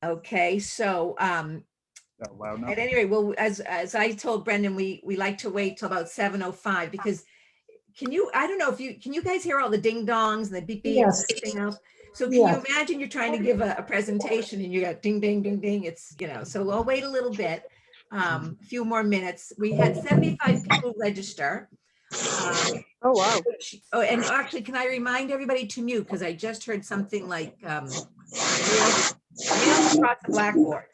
Okay, so Oh, wow, no. at any rate, well, as I told Brendan, we like to wait till about 7:05 because I don't know if can you guys hear all the ding dongs and the beep beeps Yes. and everything else? So can you Yes. imagine you're trying to give a presentation and you got ding, ding, ding, ding. It's, so I'll wait a little bit, a few more minutes. We had 75 people register. Oh, wow. Oh, and actually, can I remind everybody to mute? Because I just heard something like nails across the blackboard.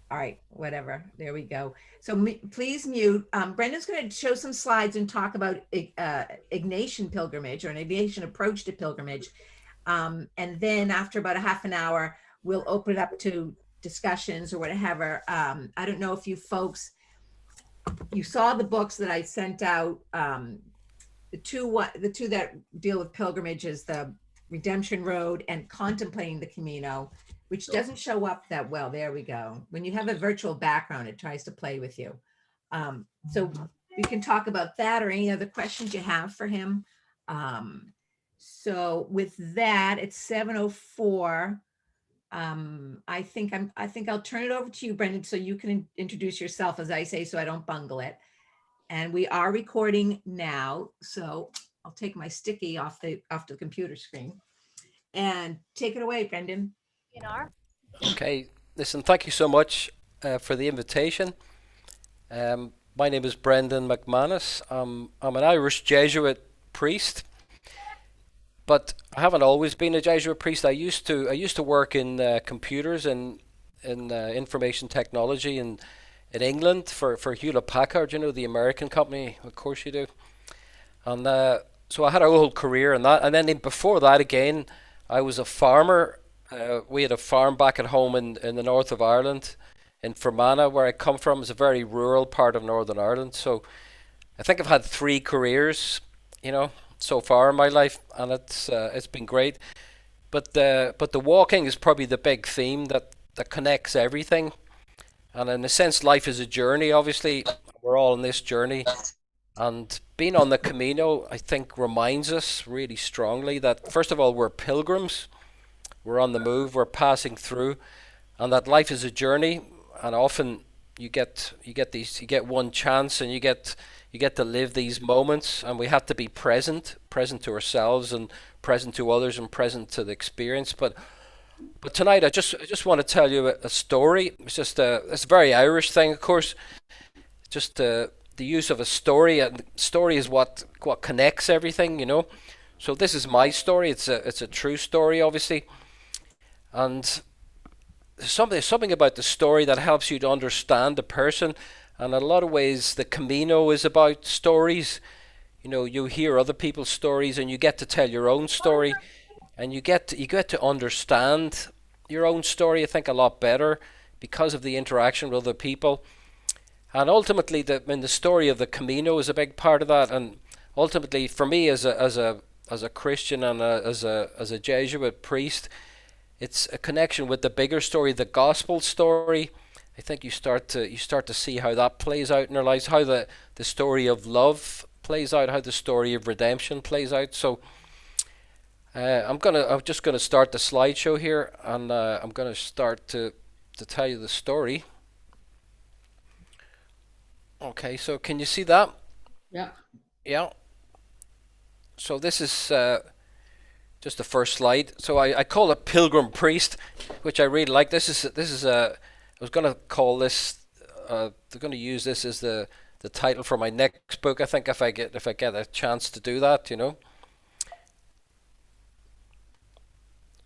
All right, whatever. There we go. So please mute. Brendan's going to show some slides and talk about Ignatian pilgrimage or an Ignatian approach to pilgrimage. And then after about a half an hour, we'll open it up to discussions or whatever. I don't know if you folks, you saw the books that I sent out. The two that deal with pilgrimages, the Redemption Road and Contemplating the Camino, which doesn't show up that well. There we go. When you have a virtual background, it tries to play with you. So we can talk about that or any other questions you have for him. So with that, it's 7:04. I think I'll turn it over to you, Brendan, so you can introduce yourself, as I say, so I don't bungle it. And we are recording now, so I'll take my sticky off the computer screen and take it away, Brendan. Okay, listen, thank you so much for the invitation. My name is Brendan McManus. I'm an Irish Jesuit priest, but I haven't always been a Jesuit priest. I used to work in computers and in information technology in England for Hewlett Packard, the American company. Of course you do. And so I had a whole career in that. And then before that, again, I was a farmer. We had a farm back at home in the north of Ireland, in Fermanagh, where I come from. It's a very rural part of Northern Ireland. So I think I've had 3 careers, so far in my life, and it's been great. But the walking is probably the big theme that connects everything. And in a sense, life is a journey. Obviously, we're all on this journey. And being on the Camino, I think, reminds us really strongly that, first of all, we're pilgrims. We're on the move. We're passing through. And that life is a journey. And often you get one chance, and you get to live these moments. And we have to be present to ourselves and present to others and present to the experience. But tonight, I just want to tell you a story. It's a very Irish thing, of course. Just the use of a story, and story is what connects everything, So this is my story. It's a true story, obviously, and there's something about the story that helps you to understand a person. And in a lot of ways, the Camino is about stories. You hear other people's stories, and you get to tell your own story. And you get to understand your own story, I think, a lot better because of the interaction with other people. And ultimately, the story of the Camino is a big part of that. And ultimately, for me, as a Christian and as a Jesuit priest, it's a connection with the bigger story, the gospel story. I think you start to see how that plays out in our lives, how the story of love plays out, how the story of redemption plays out. So. I'm just gonna start the slideshow here, and I'm gonna start to tell you the story. Okay, so can you see that? Yeah. Yeah. So this is just the first slide. So I call it Pilgrim Priest, which I really like. This is I was gonna call this. They're gonna use this as the title for my next book. I think if I get a chance to do that,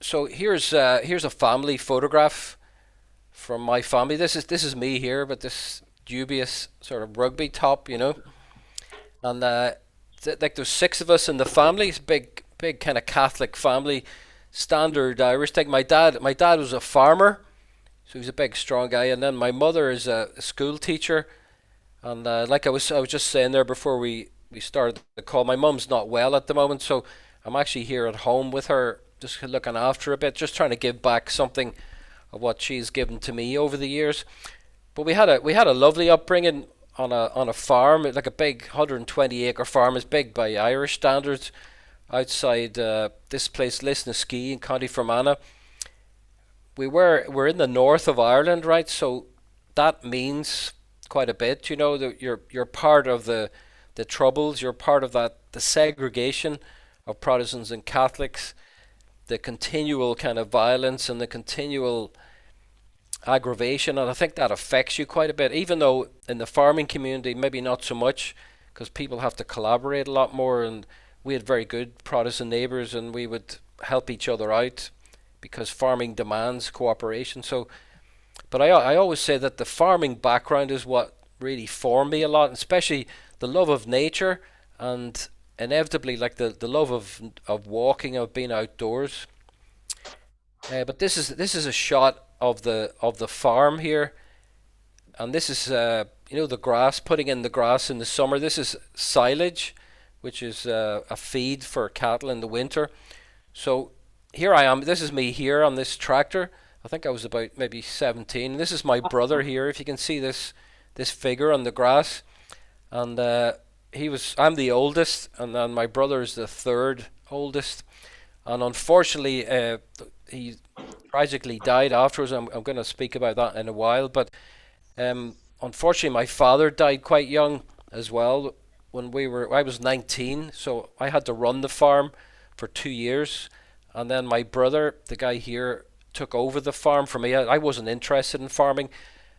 So here's a family photograph from my family. This is me here, but this dubious sort of rugby top, And like there's 6 of us in the family. It's a big kind of Catholic family, standard Irish thing. My dad was a farmer, so he's a big strong guy. And then my mother is a school teacher. And like I was just saying there before we started the call, my mum's not well at the moment, so I'm actually here at home with her, just looking after her a bit, just trying to give back something of what she's given to me over the years. But we had a lovely upbringing on a farm, like a big 120-acre farm. It's big by Irish standards. Outside this place, Lisnaskea in County Fermanagh. we're in the north of Ireland, right? So that means quite a bit, you know, that you're part of the troubles, you're part of that the segregation of Protestants and Catholics, the continual kind of violence and the continual aggravation, and I think that affects you quite a bit, even though in the farming community maybe not so much, because people have to collaborate a lot more, and we had very good Protestant neighbours and we would help each other out because farming demands cooperation. So but I always say that the farming background is what really formed me a lot, especially the love of nature and inevitably like the love of walking, of being outdoors. But this is a shot of the farm here, and this is you know, the grass, putting in the grass in the summer. This is silage, which is a feed for cattle in the winter. So here I am. This is me here on this tractor. I think I was about maybe 17. This is my brother here. If you can see this figure on the grass, and I'm the oldest, and then my brother is the third oldest, and unfortunately he tragically died afterwards. I'm going to speak about that in a while, but unfortunately my father died quite young as well. I was 19, so I had to run the farm for 2 years, and then my brother, the guy here, took over the farm for me. I wasn't interested in farming.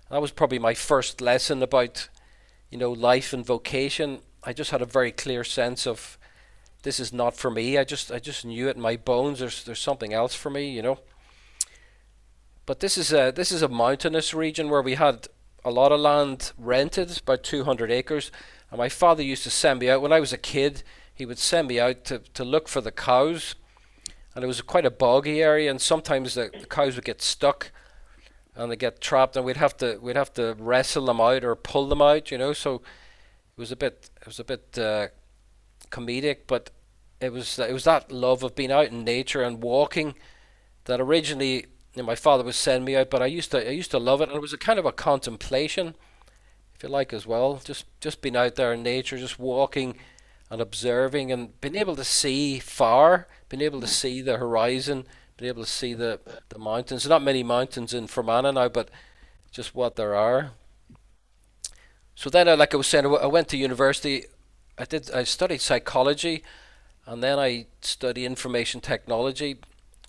That was probably my first lesson about, you know, life and vocation. I just had a very clear sense of this is not for me. I just knew it in my bones. There's something else for me, you know. But this is a mountainous region where we had a lot of land rented, about 200 acres. And my father used to send me out when I was a kid. He would send me out to look for the cows, and it was quite a boggy area, and sometimes the cows would get stuck and they get trapped, and we'd have to wrestle them out or pull them out, you know. So it was a bit comedic, but it was that love of being out in nature and walking that originally, you know, my father would send me out, but I used to love it, and it was a kind of a contemplation, if you like, as well. Just being out there in nature, just walking and observing and being able to see far, being able to see the horizon, being able to see the mountains. There's not many mountains in Fermanagh now, but just what there are. So then, like I was saying, I went to university. I studied psychology, and then I studied information technology.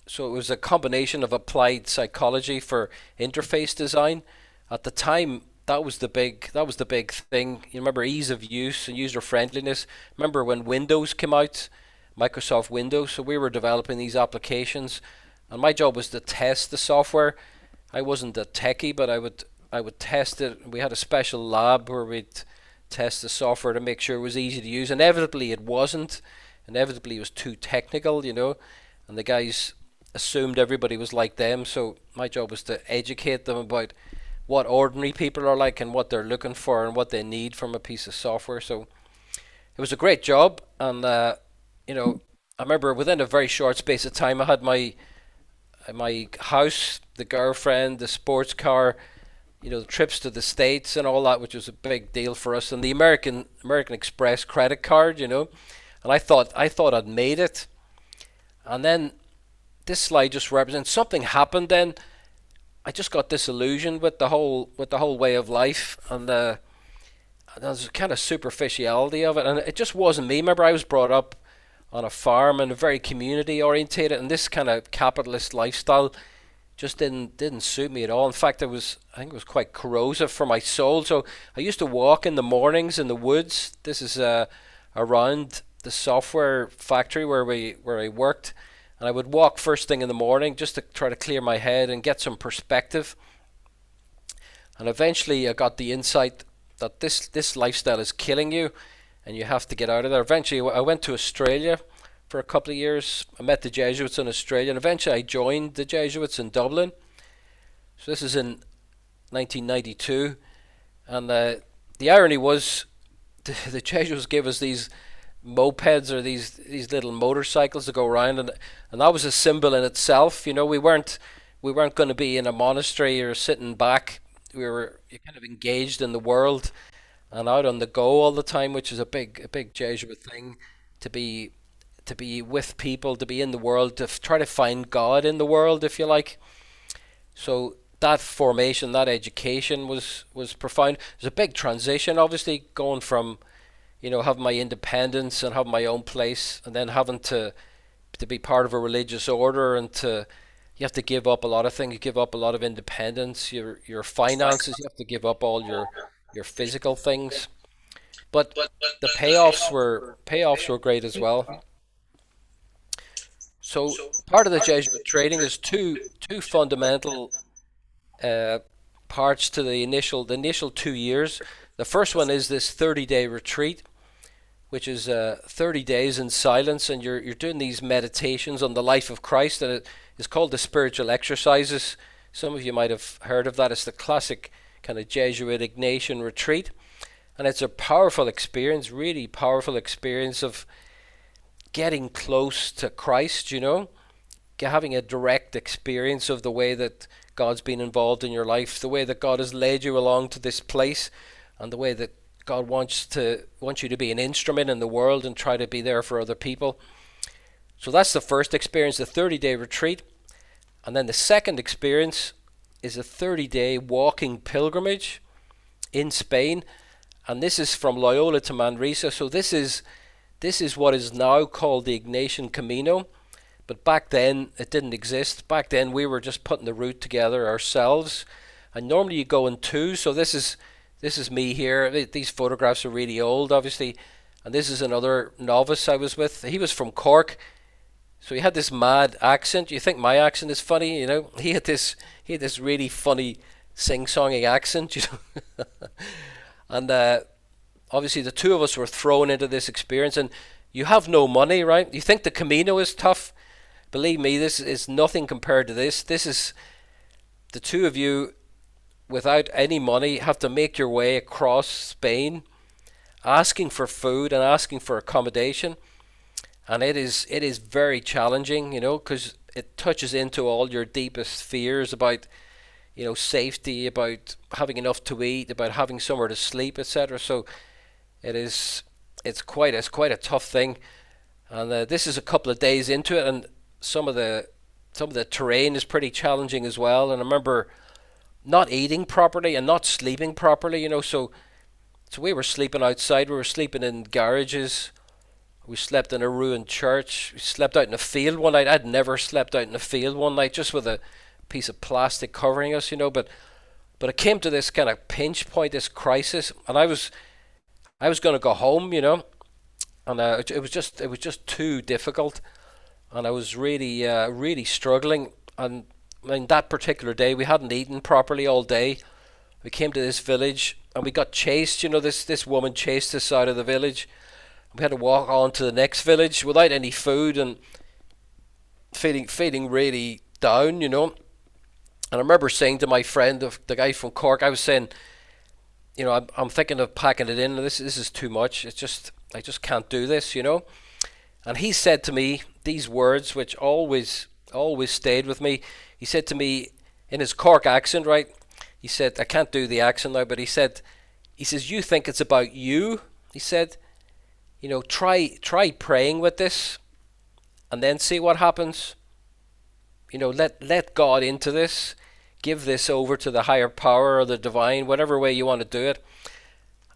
So it was a combination of applied psychology for interface design. At the time, that was the big thing. You remember ease of use and user friendliness. Remember when Windows came out, Microsoft Windows. So we were developing these applications, and my job was to test the software. I wasn't a techie, but I would test it. We had a special lab where we'd test the software to make sure it was easy to use. Inevitably, it wasn't. Inevitably, it was too technical, you know, and the guys assumed everybody was like them. So my job was to educate them about what ordinary people are like and what they're looking for and what they need from a piece of software. So it was a great job, and you know, I remember within a very short space of time, I had my house, the girlfriend, the sports car, you know, the trips to the States and all that, which was a big deal for us, and the American Express credit card, you know, and I thought I'd made it, and then this slide just represents something happened. Then I just got disillusioned with the whole way of life, and there's a kind of superficiality of it, and it just wasn't me. Remember, I was brought up on a farm and very community orientated, and this kind of capitalist lifestyle just didn't suit me at all. In fact, I think it was quite corrosive for my soul. So I used to walk in the mornings in the woods. This is around the software factory where I worked, and I would walk first thing in the morning just to try to clear my head and get some perspective. And eventually I got the insight that this lifestyle is killing you, and you have to get out of there. Eventually I went to Australia for a couple of years. I met the Jesuits in Australia, and eventually I joined the Jesuits in Dublin. So this is in 1992, and the irony was the Jesuits gave us these mopeds, or these little motorcycles to go around, and that was a symbol in itself. You know, we weren't going to be in a monastery or sitting back. We were kind of engaged in the world and out on the go all the time, which is a big Jesuit thing, to be with people, to be in the world, to try to find God in the world, if you like. So that formation, that education was profound. There's a big transition, obviously, going from, having my independence and having my own place, and then having to be part of a religious order, and you have to give up a lot of things. You give up a lot of independence, your finances. You have to give up all your physical things. But the payoffs were great as well. So part of the Jesuit training is two fundamental uh, parts to the initial 2 years. The first one is this 30-day retreat, which is 30 days in silence, and you're doing these meditations on the life of Christ, and it is called the spiritual exercises. Some of you might have heard of that. It's the classic kind of Jesuit Ignatian retreat, and it's a powerful experience, really powerful experience of getting close to Christ, having a direct experience of the way that God's been involved in your life, the way that God has led you along to this place, and the way that God wants you to be an instrument in the world and try to be there for other people. So that's the first experience, the 30-day retreat. And then the second experience is a 30-day walking pilgrimage in Spain. And this is from Loyola to Manresa. So this is what is now called the Ignatian Camino. But back then it didn't exist. Back then we were just putting the route together ourselves. And normally you go in two. So this is me here. These photographs are really old, obviously. And this is another novice I was with. He was from Cork. So he had this mad accent. You think my accent is funny, He had this really funny sing-songing accent, And obviously the two of us were thrown into this experience, and you have no money, right? You think the Camino is tough. Believe me, this is nothing compared to this. This is the two of you without any money have to make your way across Spain, asking for food and asking for accommodation. And it is very challenging, because it touches into all your deepest fears about, safety, about having enough to eat, about having somewhere to sleep, etc. So it's quite a tough thing. And this is a couple of days into it, and some of the terrain is pretty challenging as well. And I remember not eating properly and not sleeping properly, so we were sleeping outside. We were sleeping in garages. We slept in a ruined church. We slept out in a field one night. I'd never slept out in a field one night, just with a piece of plastic covering us, But it came to this kind of pinch point, this crisis, and I was going to go home, and it was just too difficult, and I was really really struggling. And that particular day, we hadn't eaten properly all day. We came to this village, and we got chased. This woman chased us out of the village. We had to walk on to the next village without any food and feeling really down, And I remember saying to my friend, the guy from Cork, I was saying, I'm thinking of packing it in. This is too much. I just can't do this, And he said to me these words, which always stayed with me. He said to me in his Cork accent, right? He said, I can't do the accent now, but he says, you think it's about you? He said, try praying with this, and then see what happens. Let God into this. Give this over to the higher power or the divine, whatever way you want to do it.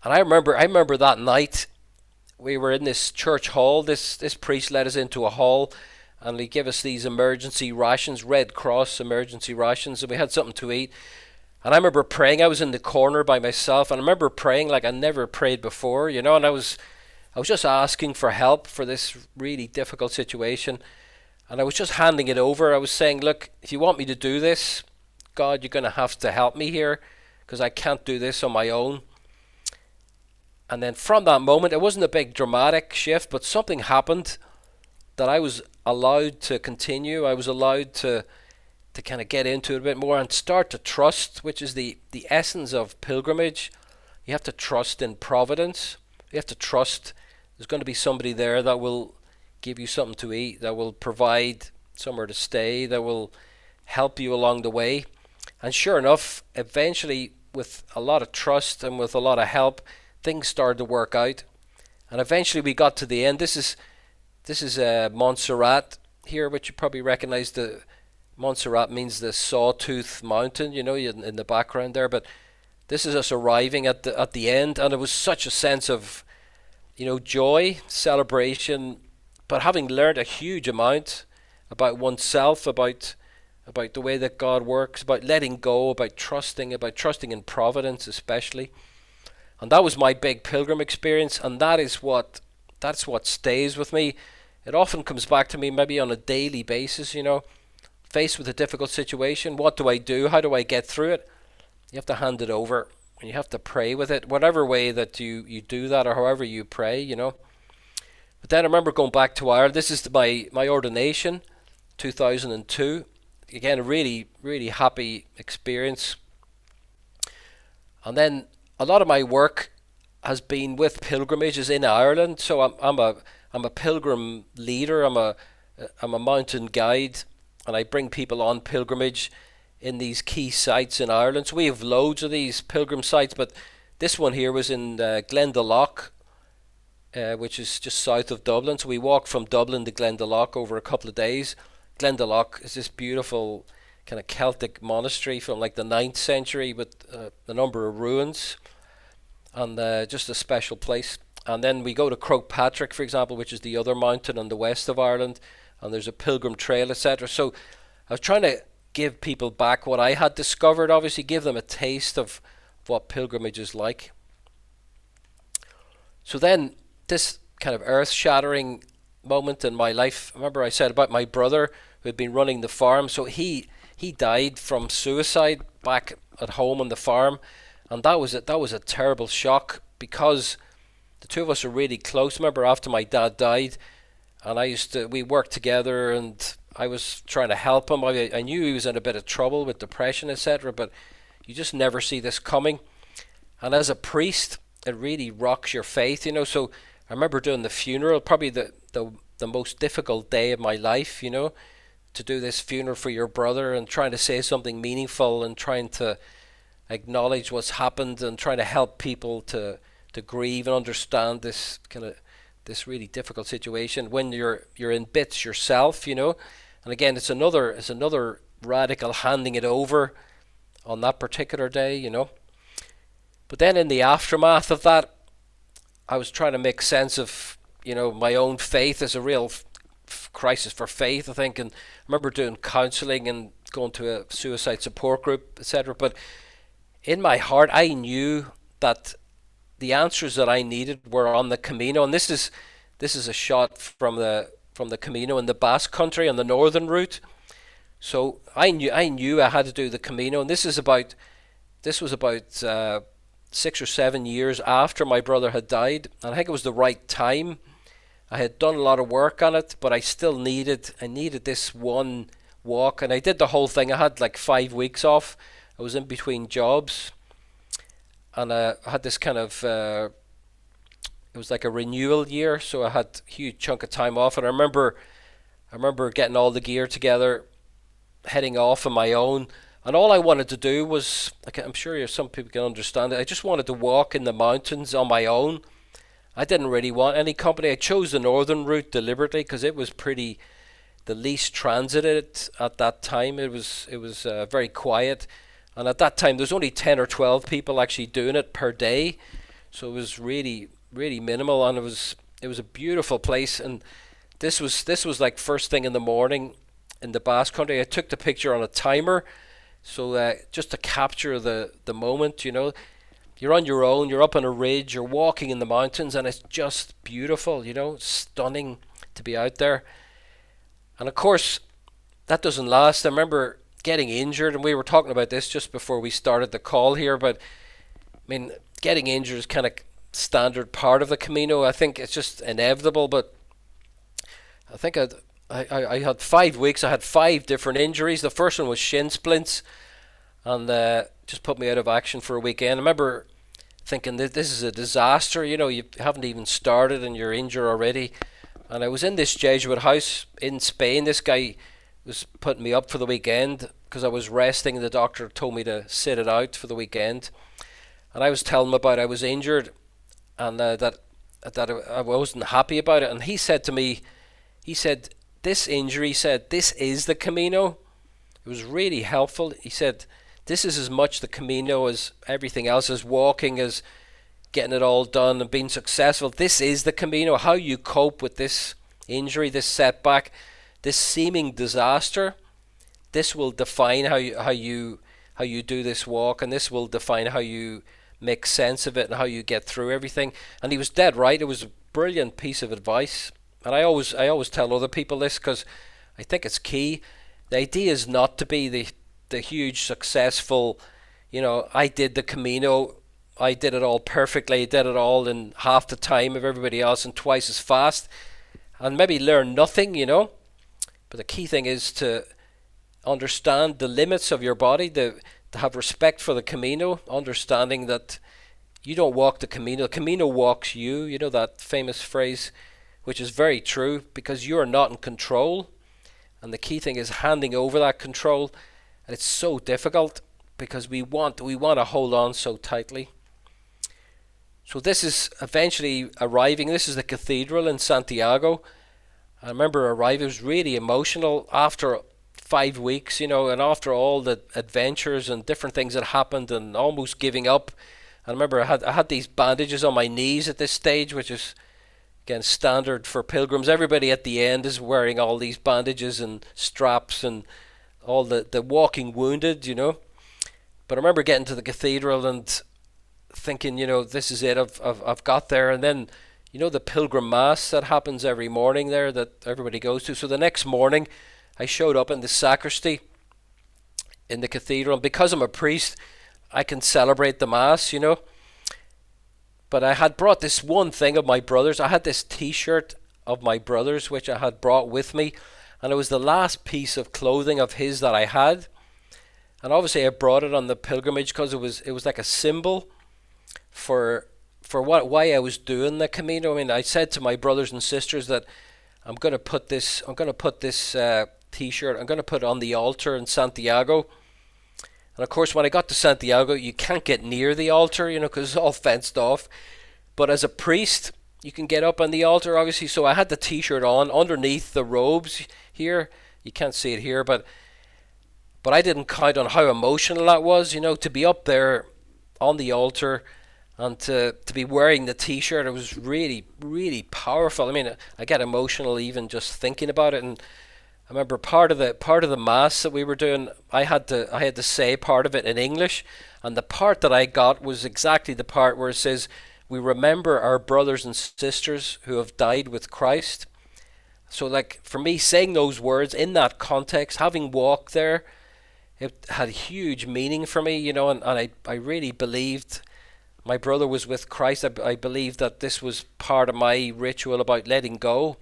And I remember that night we were in this church hall. This priest led us into a hall, and he gave us these emergency rations, Red Cross emergency rations, and we had something to eat. And I remember praying. I was in the corner by myself, and I remember praying like I never prayed before, and I was just asking for help for this really difficult situation, and I was just handing it over. I was saying, look, if you want me to do this, God, you're going to have to help me here, because I can't do this on my own. And then from that moment, it wasn't a big dramatic shift, but something happened that I was allowed to continue. I was allowed to kind of get into it a bit more and start to trust, which is the essence of pilgrimage. You have to trust in providence. You have to trust there's going to be somebody there that will give you something to eat, that will provide somewhere to stay, that will help you along the way. And sure enough, eventually, with a lot of trust and with a lot of help, things started to work out. And eventually we got to the end. This is Montserrat here, which you probably recognize, the Montserrat means the sawtooth mountain, in the background there. But this is us arriving at the end, and it was such a sense of, joy, celebration, but having learned a huge amount about oneself, about the way that God works, about letting go, about trusting in providence especially. And that was my big pilgrim experience, and that's what stays with me. It often comes back to me maybe on a daily basis, faced with a difficult situation. What do I do? How do I get through it? You have to hand it over, and you have to pray with it, whatever way that you do that, or however you pray, But then I remember going back to Ireland. This is my ordination, 2002. Again, a really, really happy experience. And then a lot of my work has been with pilgrimages in Ireland. So I'm a pilgrim leader. I'm a mountain guide, and I bring people on pilgrimage in these key sites in Ireland. So we have loads of these pilgrim sites, but this one here was in Glendalough, which is just south of Dublin. So we walked from Dublin to Glendalough over a couple of days. Glendalough is this beautiful kind of Celtic monastery from like the 9th century with a number of ruins, and just a special place. And then we go to Croagh-Patrick, for example, which is the other mountain on the west of Ireland, and there's a pilgrim trail, etc. So I was trying to give people back what I had discovered, obviously give them a taste of what pilgrimage is like. So then this kind of earth-shattering moment in my life, remember I said about my brother who had been running the farm. So he died from suicide back at home on the farm, and that was a terrible shock, because the two of us were really close. Remember, after my dad died, and we worked together, and I was trying to help him. I knew he was in a bit of trouble with depression, etc., but you just never see this coming. And as a priest, it really rocks your faith, So I remember doing the funeral, probably the most difficult day of my life, to do this funeral for your brother and trying to say something meaningful and trying to acknowledge what's happened and trying to help people to grieve and understand this really difficult situation when you're in bits yourself, And again, it's another radical handing it over on that particular day, But then in the aftermath of that, I was trying to make sense of, my own faith as a real crisis for faith, I think. And I remember doing counselling and going to a suicide support group, etc. But in my heart, I knew that the answers that I needed were on the Camino. And this is a shot from the Camino in the Basque Country on the northern route. So I knew I had to do the Camino, and this was about 6 or 7 years after my brother had died, and I think it was the right time. I had done a lot of work on it, but I still needed this one walk, and I did the whole thing. I had like 5 weeks off. I was in between jobs, and I had this kind of it was like a renewal year, so I had a huge chunk of time off. And I remember getting all the gear together, heading off on my own. And all I wanted to do was, like, I'm sure some people can understand it, I just wanted to walk in the mountains on my own. I didn't really want any company. I chose the northern route deliberately because it was the least transited at that time. It was very quiet, and at that time there's only 10 or 12 people actually doing it per day, so it was really, really minimal, and it was a beautiful place. And this was like first thing in the morning in the Basque Country. I took the picture on a timer, so just to capture the moment. You're on your own, you're up on a ridge, you're walking in the mountains, and it's just beautiful, stunning to be out there. And of course, that doesn't last. I remember getting injured, and we were talking about this just before we started the call here, but I mean, getting injured is kind of standard part of the Camino. I think it's just inevitable, but I think I had 5 weeks. I had 5 different injuries. The first one was Shin Splints, and just put me out of action for a weekend. I remember thinking that this is a disaster. You haven't even started and you're injured already. And I was in this Jesuit house in Spain. This guy was putting me up for the weekend because I was resting, and the doctor told me to sit it out for the weekend. And I was telling him about I was injured, and that I wasn't happy about it. And he said to me, this injury, this is the Camino. It was really helpful. He said, this is as much the Camino as everything else, as walking, as getting it all done and being successful. This is the Camino. How you cope with this injury, this setback, this seeming disaster, this will define how you do this walk, and this will define how you make sense of it and how you get through everything. And he was dead right. It was a brilliant piece of advice, and I always tell other people this because I think it's key. The idea is not to be the huge successful, I did the Camino, I did it all perfectly, I did it all in half the time of everybody else and twice as fast, and maybe learn nothing, But the key thing is to understand the limits of your body, to have respect for the Camino, understanding that you don't walk the Camino walks you. You know that famous phrase, which is very true, because you are not in control. And the key thing is handing over that control. And it's so difficult because we want to hold on so tightly. So this is eventually arriving. This is the cathedral in Santiago. I remember arriving. It was really emotional after 5 weeks, and after all the adventures and different things that happened, and almost giving up. I remember I had these bandages on my knees at this stage, which is again standard for pilgrims. Everybody at the end is wearing all these bandages and straps and all the walking wounded, But I remember getting to the cathedral and thinking, this is it. I've got there. And then, the pilgrim mass that happens every morning there that everybody goes to. So the next morning, I showed up in the sacristy in the cathedral. And because I'm a priest, I can celebrate the mass, But I had brought this one thing of my brother's. I had this T-shirt of my brother's, which I had brought with me. And it was the last piece of clothing of his that I had. And obviously I brought it on the pilgrimage because it was like a symbol for why I was doing the Camino. I mean, I said to my brothers and sisters that I'm going to put this T-shirt, I'm going to put it on the altar in Santiago. And of course, when I got to Santiago, you can't get near the altar, because it's all fenced off. But as a priest, you can get up on the altar, obviously. So I had the T-shirt on underneath the robes here. You can't see it here, but I didn't count on how emotional that was, to be up there on the altar and to be wearing the T-shirt. It was really, really powerful. I mean, I get emotional even just thinking about it. And I remember part of the mass that we were doing, I had to say part of it in English, and the part that I got was exactly the part where it says, "We remember our brothers and sisters who have died with Christ." So, like, for me, saying those words in that context, having walked there, it had huge meaning for me, and I really believed my brother was with Christ. I believed that this was part of my ritual about letting go.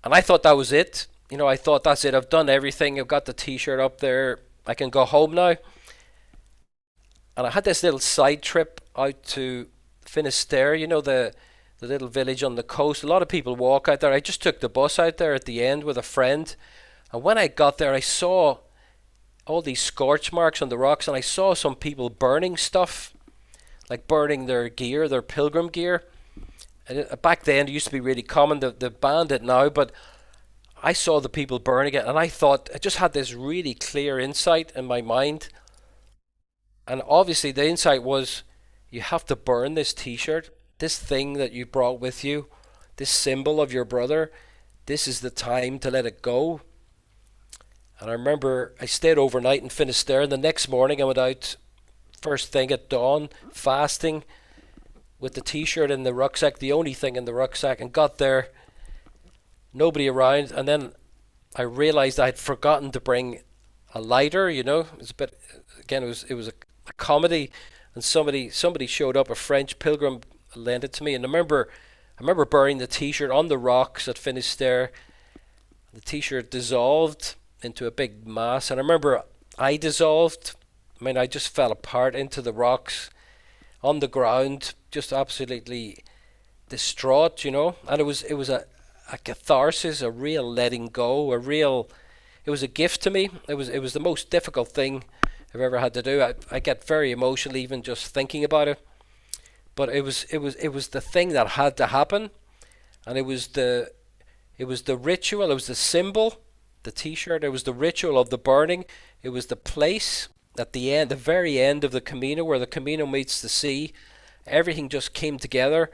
And I thought that was it. I thought that's it. I've done everything. I've got the T-shirt up there. I can go home now. And I had this little side trip out to Finisterre, the little village on the coast. A lot of people walk out there. I just took the bus out there at the end with a friend. And when I got there, I saw all these scorch marks on the rocks, and I saw some people burning stuff, like burning their gear, their pilgrim gear. And back then, it used to be really common. They banned it now, but I saw the people burning it, and I thought, I just had this really clear insight in my mind. And obviously, the insight was, you have to burn this T-shirt, this thing that you brought with you, this symbol of your brother. This is the time to let it go. And I remember I stayed overnight in Finisterre, and the next morning I went out first thing at dawn, fasting, with the T-shirt in the rucksack, the only thing in the rucksack, and got there, nobody around. And then I realized I'd forgotten to bring a lighter. It's a bit, again, it was a comedy, and somebody showed up, a French pilgrim lent it to me, and I remember burning the T-shirt on the rocks at Finisterre. The T-shirt dissolved into a big mass, and I remember I dissolved. I mean, I just fell apart into the rocks on the ground, just absolutely distraught, and it was a catharsis, a real letting go, it was a gift to me. It was the most difficult thing I've ever had to do. I get very emotional even just thinking about it, but it was the thing that had to happen, and it was the ritual, it was the symbol the t-shirt. It was the ritual of the burning. It was the place at the end, the very end of the Camino, where the Camino meets the sea. Everything just came together,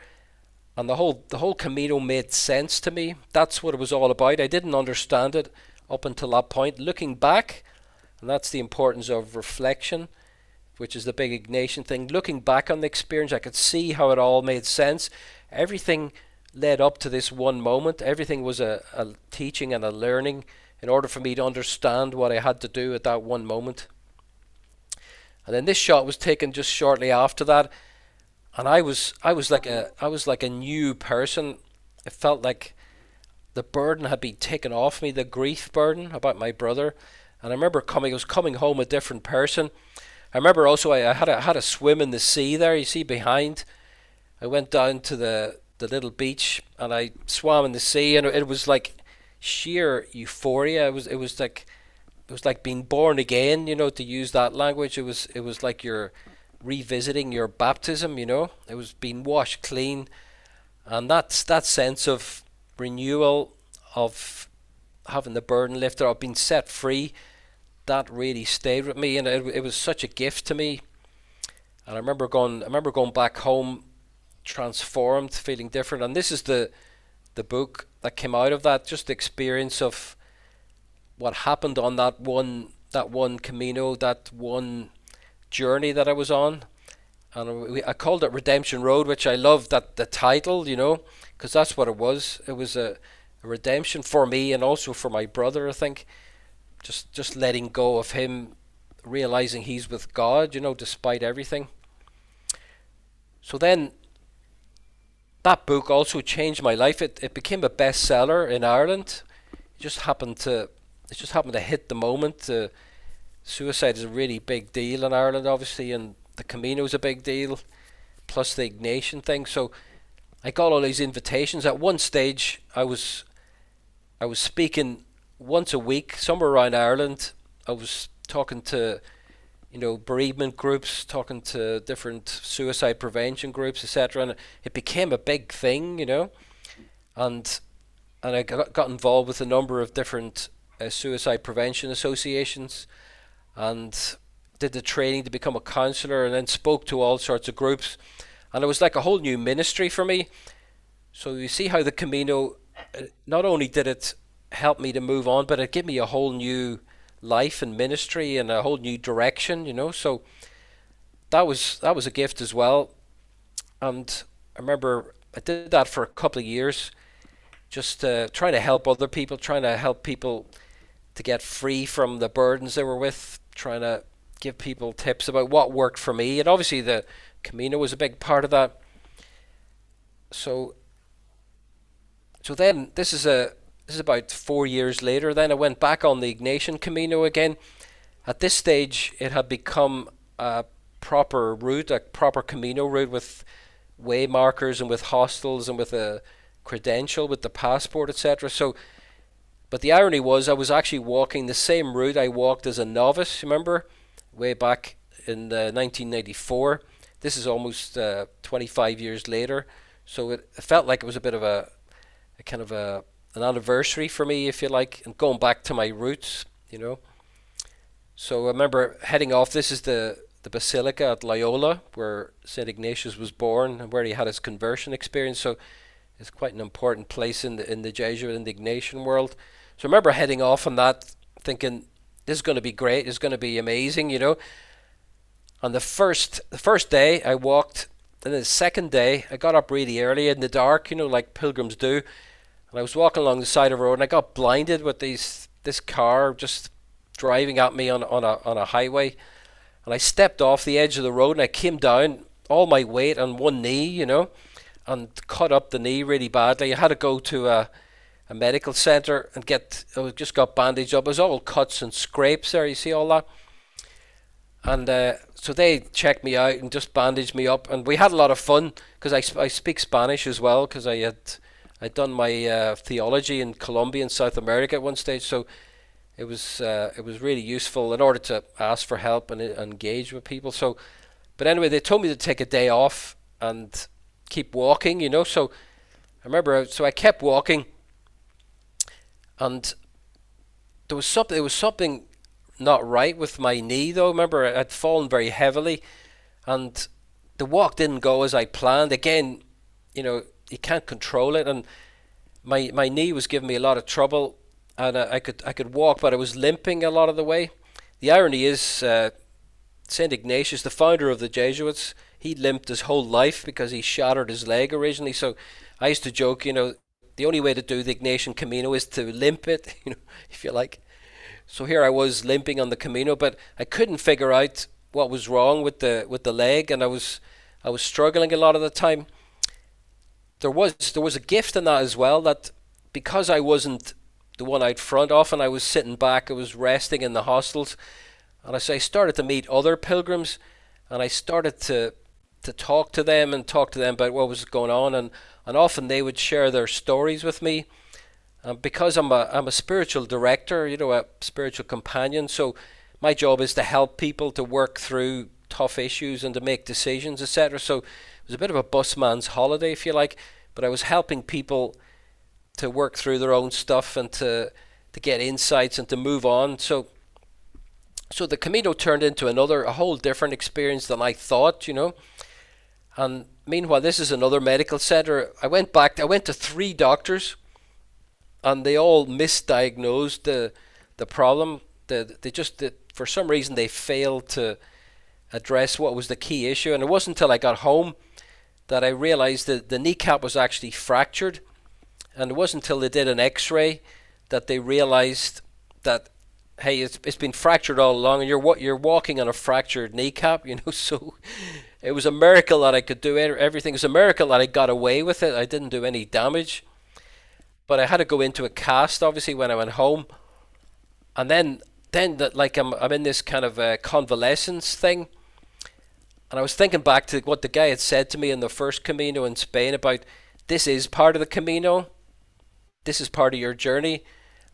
and the whole Camino made sense to me. That's what it was all about. I didn't understand it up until that point. Looking back, and that's the importance of reflection, which is the big Ignatian thing. Looking back on the experience, I could see how it all made sense. Everything led up to this one moment. Everything was a teaching and a learning in order for me to understand what I had to do at that one moment. And then this shot was taken just shortly after that, and I was like a new person. It felt like the burden had been taken off me, the grief burden about my brother. And I remember I was coming home a different person. I remember also I had a swim in the sea there. You see behind, I went down to the little beach and I swam in the sea, and it was like sheer euphoria. It was like being born again, to use that language. It was like you're revisiting your baptism, It was being washed clean, and that sense of renewal, of having the burden lifted, of being set free, that really stayed with me, and it was such a gift to me. And I remember going back home transformed, feeling different. And this is the book that came out of that, just the experience of what happened on that one Camino, that one journey that I was on. And I called it Redemption Road, which I love that the title, because that's what it was. It was a redemption for me and also for my brother, I think. Just letting go of him, realizing he's with God, despite everything. So then that book also changed my life. It became a bestseller in Ireland. It just happened to hit the moment. Suicide is a really big deal in Ireland, obviously, and the Camino is a big deal, plus the Ignatian thing. So I got all these invitations. At one stage, I was speaking once a week somewhere around Ireland. I was talking to bereavement groups, talking to different suicide prevention groups, etc. And it became a big thing, and I got involved with a number of different suicide prevention associations, and did the training to become a counsellor, and then spoke to all sorts of groups, and it was like a whole new ministry for me. So you see how the Camino, not only did it help me to move on, but it gave me a whole new life and ministry and a whole new direction, so that was a gift as well. And I remember I did that for a couple of years, just trying to help other people, trying to help people to get free from the burdens they were with, trying to give people tips about what worked for me, and obviously the Camino was a big part of that. So then this is about 4 years later. Then I went back on the Ignatian Camino again. At this stage, it had become a proper route, a proper Camino route with way markers and with hostels and with a credential, with the passport, etc. So, but the irony was I was actually walking the same route I walked as a novice, remember, way back in 1994. This is almost 25 years later. So it felt like it was a bit of a kind of an anniversary for me, if you like, and going back to my roots, So I remember heading off. This is the Basilica at Loyola, where St. Ignatius was born and where he had his conversion experience. So it's quite an important place in the Jesuit and the Ignatian world. So I remember heading off on that, thinking, this is going to be great, it's going to be amazing, On the first day I walked, and the second day I got up really early in the dark, like pilgrims do. And I was walking along the side of the road, and I got blinded with this car just driving at me on a highway. And I stepped off the edge of the road, and I came down, all my weight on one knee, and cut up the knee really badly. I had to go to a medical centre and I just got bandaged up. It was all cuts and scrapes there, you see all that. And so they checked me out and just bandaged me up. And we had a lot of fun, because I speak Spanish as well, because I'd done my theology in Colombia and South America at one stage, so it was really useful in order to ask for help and engage with people. So, but anyway, they told me to take a day off and keep walking, So I remember, I kept walking, and there was something not right with my knee though. Remember, I'd fallen very heavily, and the walk didn't go as I planned. Again, you can't control it, and my knee was giving me a lot of trouble, and I could walk, but I was limping a lot of the way. The irony is, Saint Ignatius, the founder of the Jesuits, he limped his whole life because he shattered his leg originally. So I used to joke, the only way to do the Ignatian Camino is to limp it, if you like. So here I was limping on the Camino, but I couldn't figure out what was wrong with the leg, and I was struggling a lot of the time. There was a gift in that as well, that because I wasn't the one out front, often I was sitting back, I was resting in the hostels, and I started to meet other pilgrims, and I started to talk to them about what was going on, and often they would share their stories with me. Because I'm a spiritual director, a spiritual companion, so my job is to help people to work through tough issues and to make decisions, etc. So it was a bit of a busman's holiday, if you like, but I was helping people to work through their own stuff and to get insights and to move on. So the Camino turned into a whole different experience than I thought, And meanwhile, this is another medical center. I went to 3 doctors, and they all misdiagnosed the problem. For some reason they failed to address what was the key issue, and it wasn't until I got home that I realized that the kneecap was actually fractured, and it wasn't until they did an x-ray that they realized that, hey, it's been fractured all along, and you're walking on a fractured kneecap, So it was a miracle that I could do everything. It was a miracle that I got away with it. I didn't do any damage. But I had to go into a cast, obviously, when I went home, and then that, like, I'm in this kind of convalescence thing, and I was thinking back to what the guy had said to me in the first Camino in Spain about, this is part of the Camino, this is part of your journey,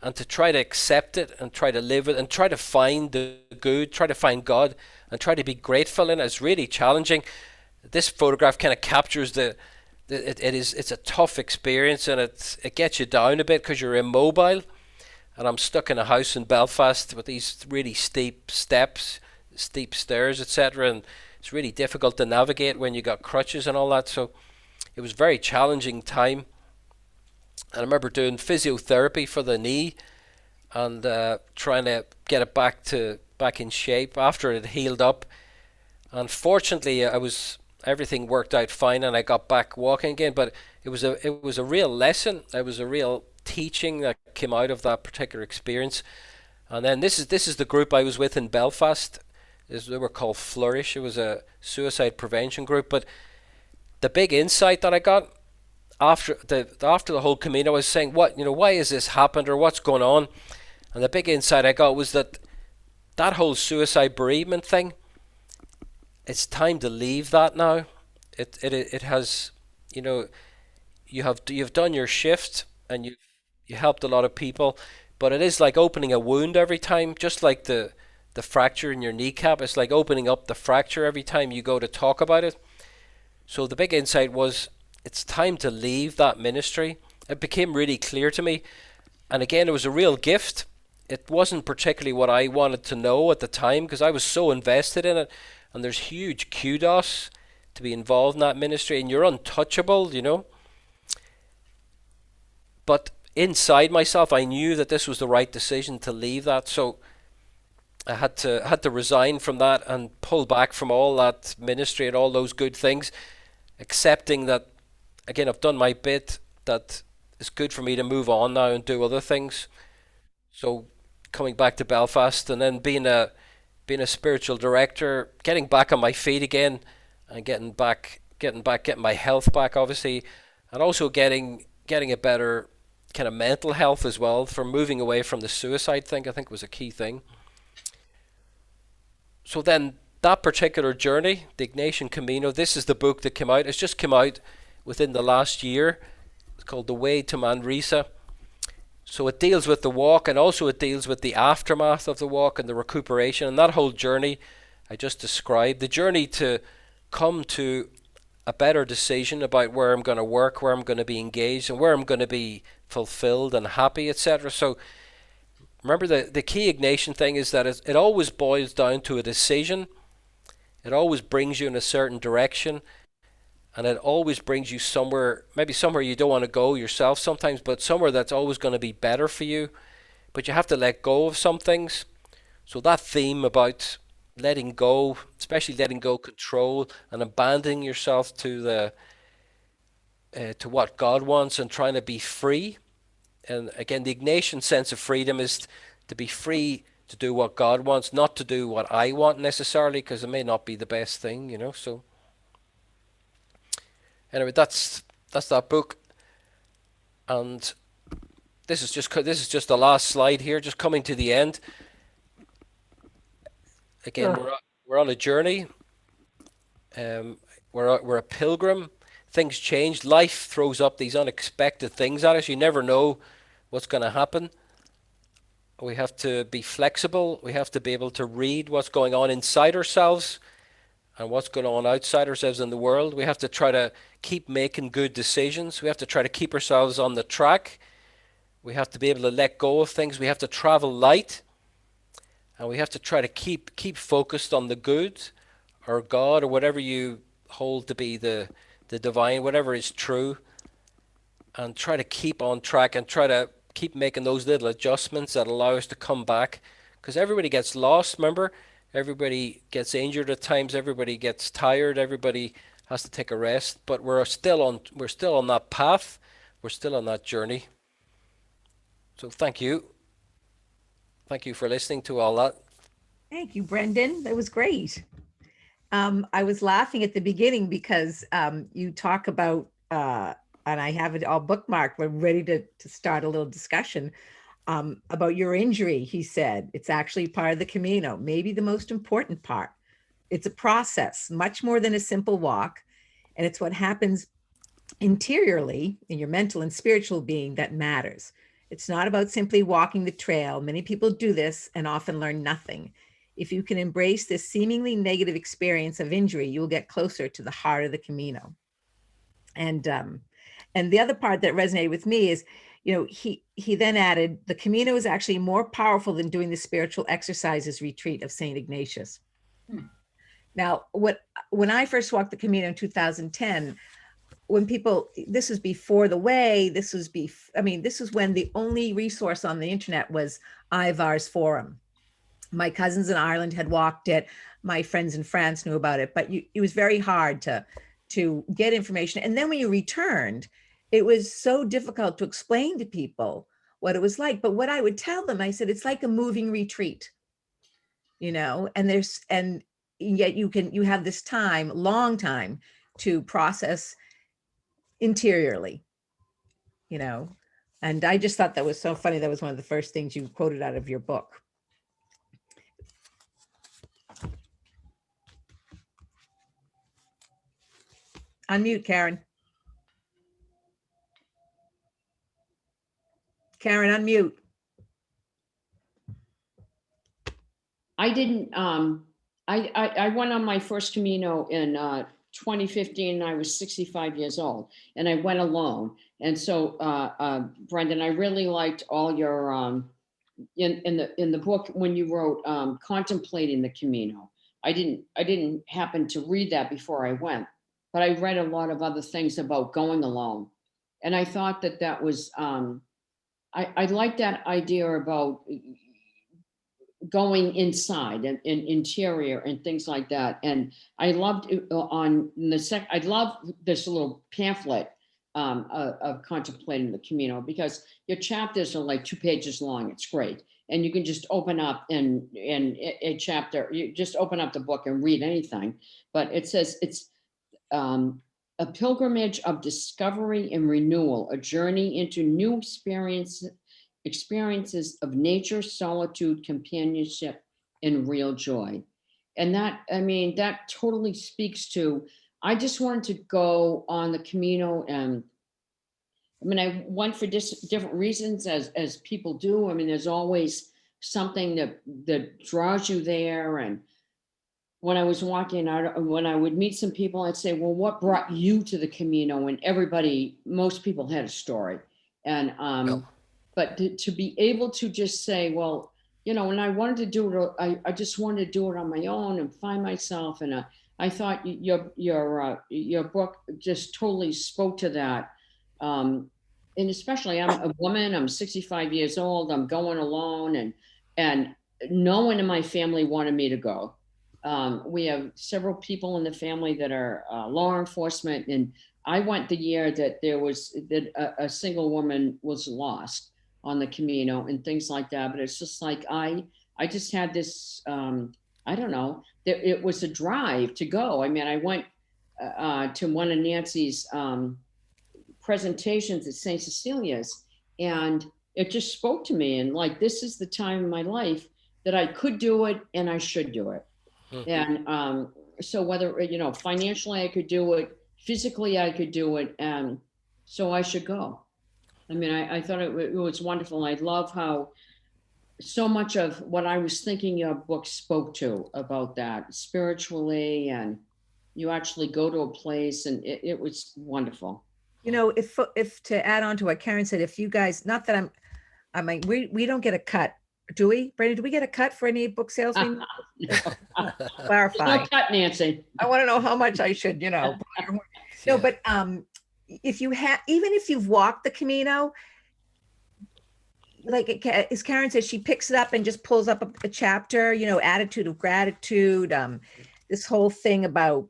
and to try to accept it and try to live it and try to find the good, try to find God, and try to be grateful in it is really challenging. This photograph kind of captures it's a tough experience, and it gets you down a bit because you're immobile, and I'm stuck in a house in Belfast with these really steep steps, steep stairs, etc., and it's really difficult to navigate when you got crutches and all that. So it was a very challenging time, and I remember doing physiotherapy for the knee and trying to get it back in shape after it healed up. Unfortunately, everything worked out fine, and I got back walking again. But it was a real lesson. It was a real teaching that came out of that particular experience. And then this is the group I was with in Belfast. They were called Flourish. It was a suicide prevention group. But the big insight that I got after the whole Camino, I was saying, why has this happened, or what's going on? And the big insight I got was that whole suicide bereavement thing, it's time to leave that now. It has, you've done your shift, and you helped a lot of people, but it is like opening a wound every time, just like the fracture in your kneecap. It's like opening up the fracture every time you go to talk about it. So the big insight was, it's time to leave that ministry. It became really clear to me, and again, it was a real gift. It wasn't particularly what I wanted to know at the time, because I was so invested in it. And there's huge kudos to be involved in that ministry, and you're untouchable, But inside myself, I knew that this was the right decision to leave that. So I had to resign from that and pull back from all that ministry and all those good things, accepting that, again, I've done my bit, that it's good for me to move on now and do other things. So coming back to Belfast, and then being a spiritual director, getting back on my feet again, and getting my health back, obviously, and also getting a better kind of mental health as well, from moving away from the suicide thing, I think was a key thing. So then that particular journey, the Ignatian Camino, this is the book that came out. It's just come out within the last year. It's called The Way to Manresa. So it deals with the walk, and also it deals with the aftermath of the walk and the recuperation, and that whole journey I just described, the journey to come to a better decision about where I'm going to work, where I'm going to be engaged, and where I'm going to be fulfilled and happy, etc. So remember the key Ignatian thing is that it always boils down to a decision. It always brings you in a certain direction, and it always brings you somewhere, maybe somewhere you don't want to go yourself sometimes, but somewhere that's always going to be better for you. But you have to let go of some things. So that theme about letting go, especially letting go control and abandoning yourself to the to what God wants and trying to be free. And again, the Ignatian sense of freedom is to be free to do what God wants, not to do what I want necessarily, because it may not be the best thing, you know. So anyway, that's that book, and this is just the last slide here, just coming to the end. Again, we're on a journey. We're a pilgrim. Things change. Life throws up these unexpected things at us. You never know what's going to happen. We have to be flexible. We have to be able to read what's going on inside ourselves and what's going on outside ourselves in the world. We have to try to keep making good decisions. We have to try to keep ourselves on the track. We have to be able to let go of things. We have to travel light. And we have to try to keep focused on the good or God or whatever you hold to be the divine, whatever is true, and try to keep on track and try to keep making those little adjustments that allow us to come back. Because everybody gets lost, remember? Everybody gets injured at times, everybody gets tired, everybody has to take a rest, but we're still on that path, we're still on that journey. So thank you. Thank you for listening to all that. Thank you, Brendan. That was great. I was laughing at the beginning because you talk about, and I have it all bookmarked. We're ready to start a little discussion about your injury. He said it's actually part of the Camino, maybe the most important part. It's a process, much more than a simple walk, and it's what happens interiorly in your mental and spiritual being that matters. It's not about simply walking the trail. Many people do this and often learn nothing. If you can embrace this seemingly negative experience of injury, you will get closer to the heart of the Camino. And the other part that resonated with me is, he then added, the Camino is actually more powerful than doing the spiritual exercises retreat of St. Ignatius. Now, when I first walked the Camino in 2010, this was before the way, this was when the only resource on the internet was Ivar's forum. My cousins in Ireland had walked it. My friends in France knew about it, but it was very hard to get information. And then when you returned, it was so difficult to explain to people what it was like. But what I would tell them, I said, it's like a moving retreat, and yet you have this time, long time, to process interiorly, and I just thought that was so funny. That was one of the first things you quoted out of your book. Unmute, Karen. Karen, unmute. I didn't, I went on my first Camino in 2015, and I was 65 years old, and I went alone. And so, Brendan, I really liked all your, in the book, when you wrote Contemplating the Camino. I didn't happen to read that before I went, but I read a lot of other things about going alone. And I thought that was, I like that idea about going inside and interior and things like that. And I loved it I love this little pamphlet of Contemplating the Camino, because your chapters are like 2 pages long. It's great. And you can just open up and a chapter, you just open up the book and read anything. But it says it's a pilgrimage of discovery and renewal, a journey into new experiences of nature, solitude, companionship, and real joy. And that totally speaks to, I just wanted to go on the Camino. And I went for different reasons, as people do. There's always something that draws you there. And when I was walking out, when I would meet some people, I'd say, well, what brought you to the Camino? And most people had a story. And, but to be able to just say, well, you know, and I wanted to do it, I just wanted to do it on my own and find myself. And I thought your book just totally spoke to that. And especially, I'm a woman, I'm 65 years old, I'm going alone, and no one in my family wanted me to go. We have several people in the family that are law enforcement, and I went the year that a single woman was lost on the Camino and things like that. But it's just like I just had this, I don't know, it was a drive to go. I mean, I went to one of Nancy's presentations at St. Cecilia's, and it just spoke to me. And like, this is the time in my life that I could do it and I should do it. Mm-hmm. And so whether, you know, financially I could do it, physically I could do it, and so I should go. I mean, I thought it was wonderful. I love how so much of what I was thinking your book spoke to about that spiritually, and you actually go to a place, and it was wonderful. You know, if to add on to what Karen said, if you guys, not that we don't get a cut, do we? Brandon, do we get a cut for any book sales? Clarify. No cut, Nancy. I want to know how much I should, you know. No, but if you have, even if you've walked the Camino, like as Karen says, she picks it up and just pulls up a chapter, you know, attitude of gratitude, this whole thing about,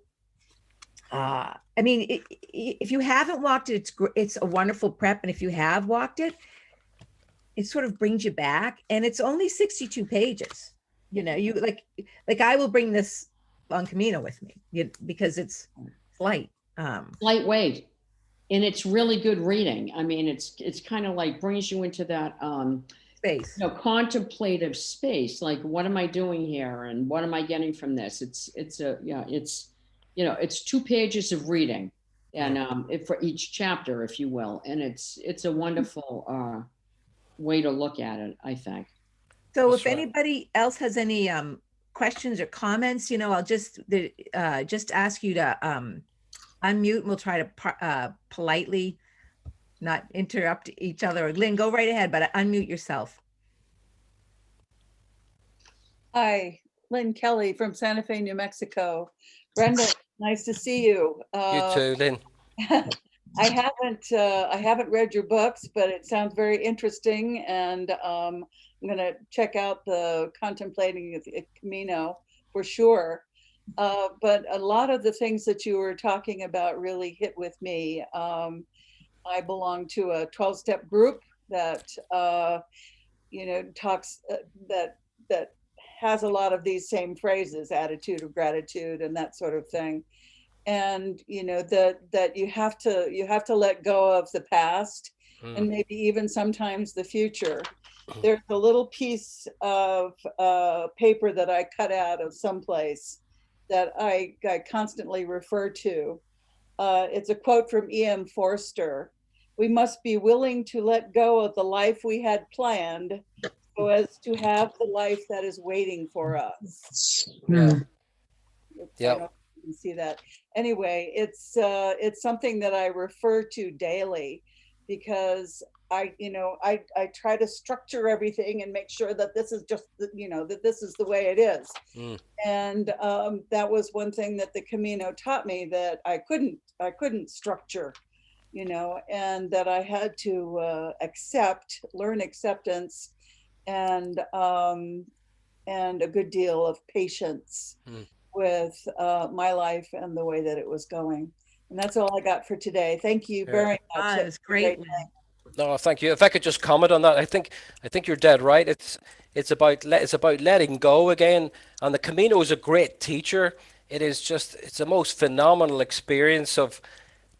I mean, if you haven't walked it, it's a wonderful prep. And if you have walked it, it sort of brings you back, and it's only 62 pages. You know, you like I will bring this on Camino with me because it's light. Lightweight, and it's really good reading. I mean, it's kind of like brings you into that space, you know, contemplative space. Like, what am I doing here, and what am I getting from this? It's 2 pages of reading, and for each chapter, if you will, and it's a wonderful way to look at it, I think. So if anybody else has any questions or comments, you know, I'll just ask you to unmute, and we'll try to politely not interrupt each other. Lynn, go right ahead, but unmute yourself. Hi, Lynn Kelly from Santa Fe, New Mexico. Brenda, nice to see you. You too, Lynn. I haven't read your books, but it sounds very interesting, and I'm going to check out the Contemplating the Camino for sure. But a lot of the things that you were talking about really hit with me. I belong to a 12-step group that you know, talks that has a lot of these same phrases, attitude of gratitude and that sort of thing. And you know, that you have to let go of the past and maybe even sometimes the future. There's a little piece of paper that I cut out of someplace that I constantly refer to. It's a quote from E.M. Forster. "We must be willing to let go of the life we had planned so as to have the life that is waiting for us." Yeah. You can see that. Anyway, it's something that I refer to daily because I try to structure everything and make sure that this is just, that this is the way it is. And that was one thing that the Camino taught me, that I couldn't structure, and that I had to learn acceptance and a good deal of patience with my life and the way that it was going. And that's all I got for today. Thank you very much. It was great. No, thank you. If I could just comment on that, I think you're dead right. It's about letting go again. And the Camino is a great teacher. It's the most phenomenal experience of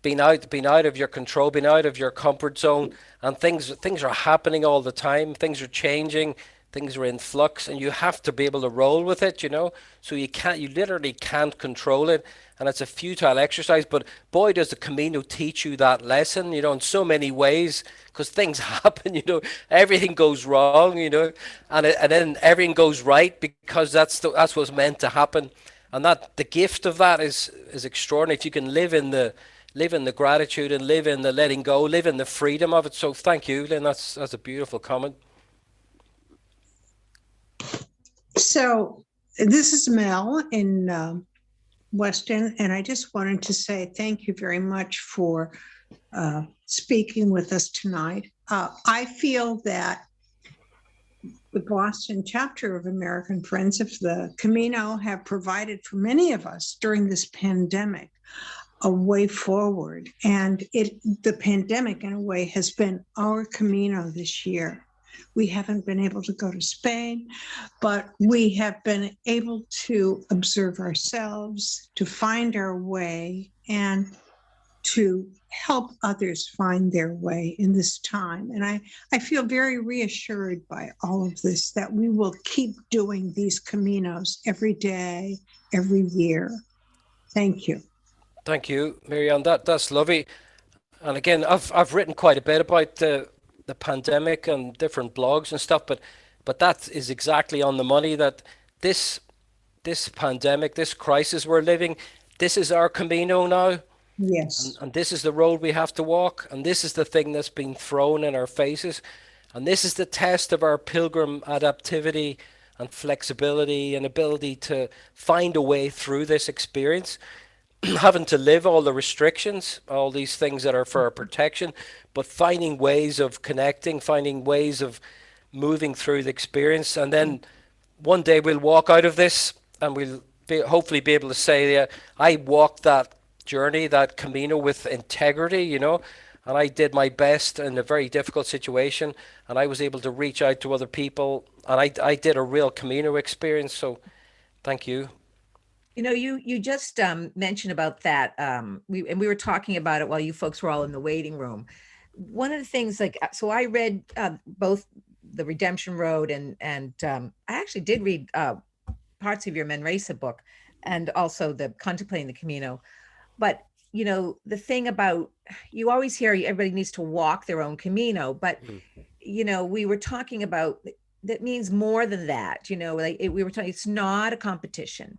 being out of your control, being out of your comfort zone, and things are happening all the time. Things are changing. Things are in flux, and you have to be able to roll with it, so you literally can't control it, and it's a futile exercise. But boy, does the Camino teach you that lesson, in so many ways, because things happen, everything goes wrong, and then everything goes right, because that's what's meant to happen. And that the gift of that is extraordinary. If you can live in the live in the gratitude and live in the letting go, live in the freedom of it. So thank you, Lynn. That's a beautiful comment. So this is Mel in Weston, and I just wanted to say thank you very much for speaking with us tonight. I feel that the Boston chapter of American Friends of the Camino have provided for many of us during this pandemic a way forward. And the pandemic, in a way, has been our Camino this year. We haven't been able to go to Spain, but we have been able to observe ourselves, to find our way, and to help others find their way in this time. And I feel very reassured by all of this, that we will keep doing these Caminos every day, every year. Thank you. Thank you, Marianne. That's lovely. And again, I've written quite a bit about the pandemic and different blogs and stuff, but that is exactly on the money, that this pandemic, this crisis we're living, this is our Camino now. Yes. And this is the road we have to walk, and this is the thing that's been thrown in our faces, and this is the test of our pilgrim adaptivity and flexibility and ability to find a way through this experience, having to live all the restrictions, all these things that are for our protection, but finding ways of connecting, finding ways of moving through the experience. And then one day we'll walk out of this, and we'll hopefully be able to say, yeah, I walked that journey, that Camino, with integrity, and I did my best in a very difficult situation, and I was able to reach out to other people, and I did a real Camino experience. So thank you. You just mentioned about that. We were talking about it while you folks were all in the waiting room. One of the things, so I read both the Redemption Road and I actually did read parts of your Manresa book, and also the Contemplating the Camino. But, the thing about, you always hear everybody needs to walk their own Camino, but, we were talking about, that means more than that, we were talking, it's not a competition.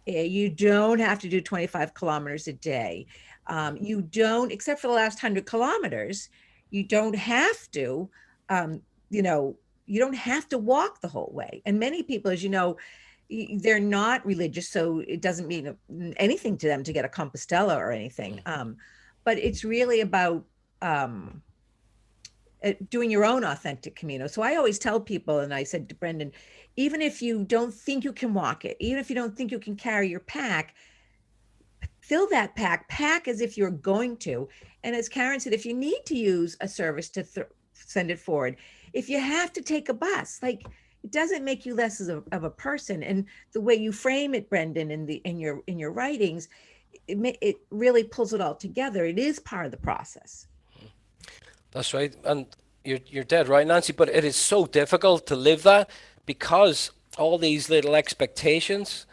You don't have to do 25 kilometers a day. You don't, except for the last 100 kilometers, you don't have to, you don't have to walk the whole way. And many people, as you know, they're not religious, so it doesn't mean anything to them to get a Compostela or anything. But it's really about doing your own authentic Camino. So I always tell people, and I said to Brendan, even if you don't think you can walk it, even if you don't think you can carry your pack, fill that pack as if you're going to. And as Karen said, if you need to use a service to send it forward, if you have to take a bus, it doesn't make you less of a person. And the way you frame it, Brendan, in your writings, it really pulls it all together. It is part of the process. That's right, and you're dead right, Nancy. But it is so difficult to live that, because all these little expectations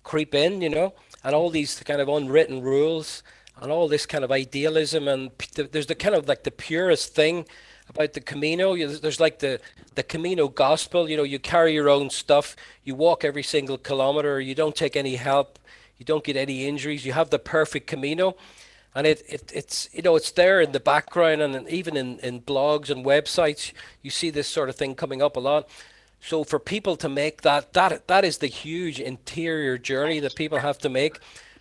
creep in, and all these kind of unwritten rules, and all this kind of idealism, and there's the kind of the purest thing about the Camino. There's the Camino gospel. You carry your own stuff. You walk every single kilometer. You don't take any help. You don't get any injuries. You have the perfect Camino, and it's there in the background, and even in blogs and websites, you see this sort of thing coming up a lot. So for people to make that is the huge interior journey that people have to make.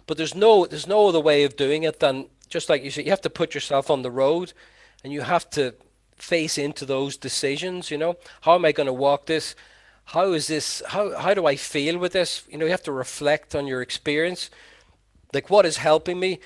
But there's no other way of doing it than, just like you said, you have to put yourself on the road, and you have to face into those decisions. How am I going to walk this? How is this? How do I feel with this? You have to reflect on your experience. What is helping me?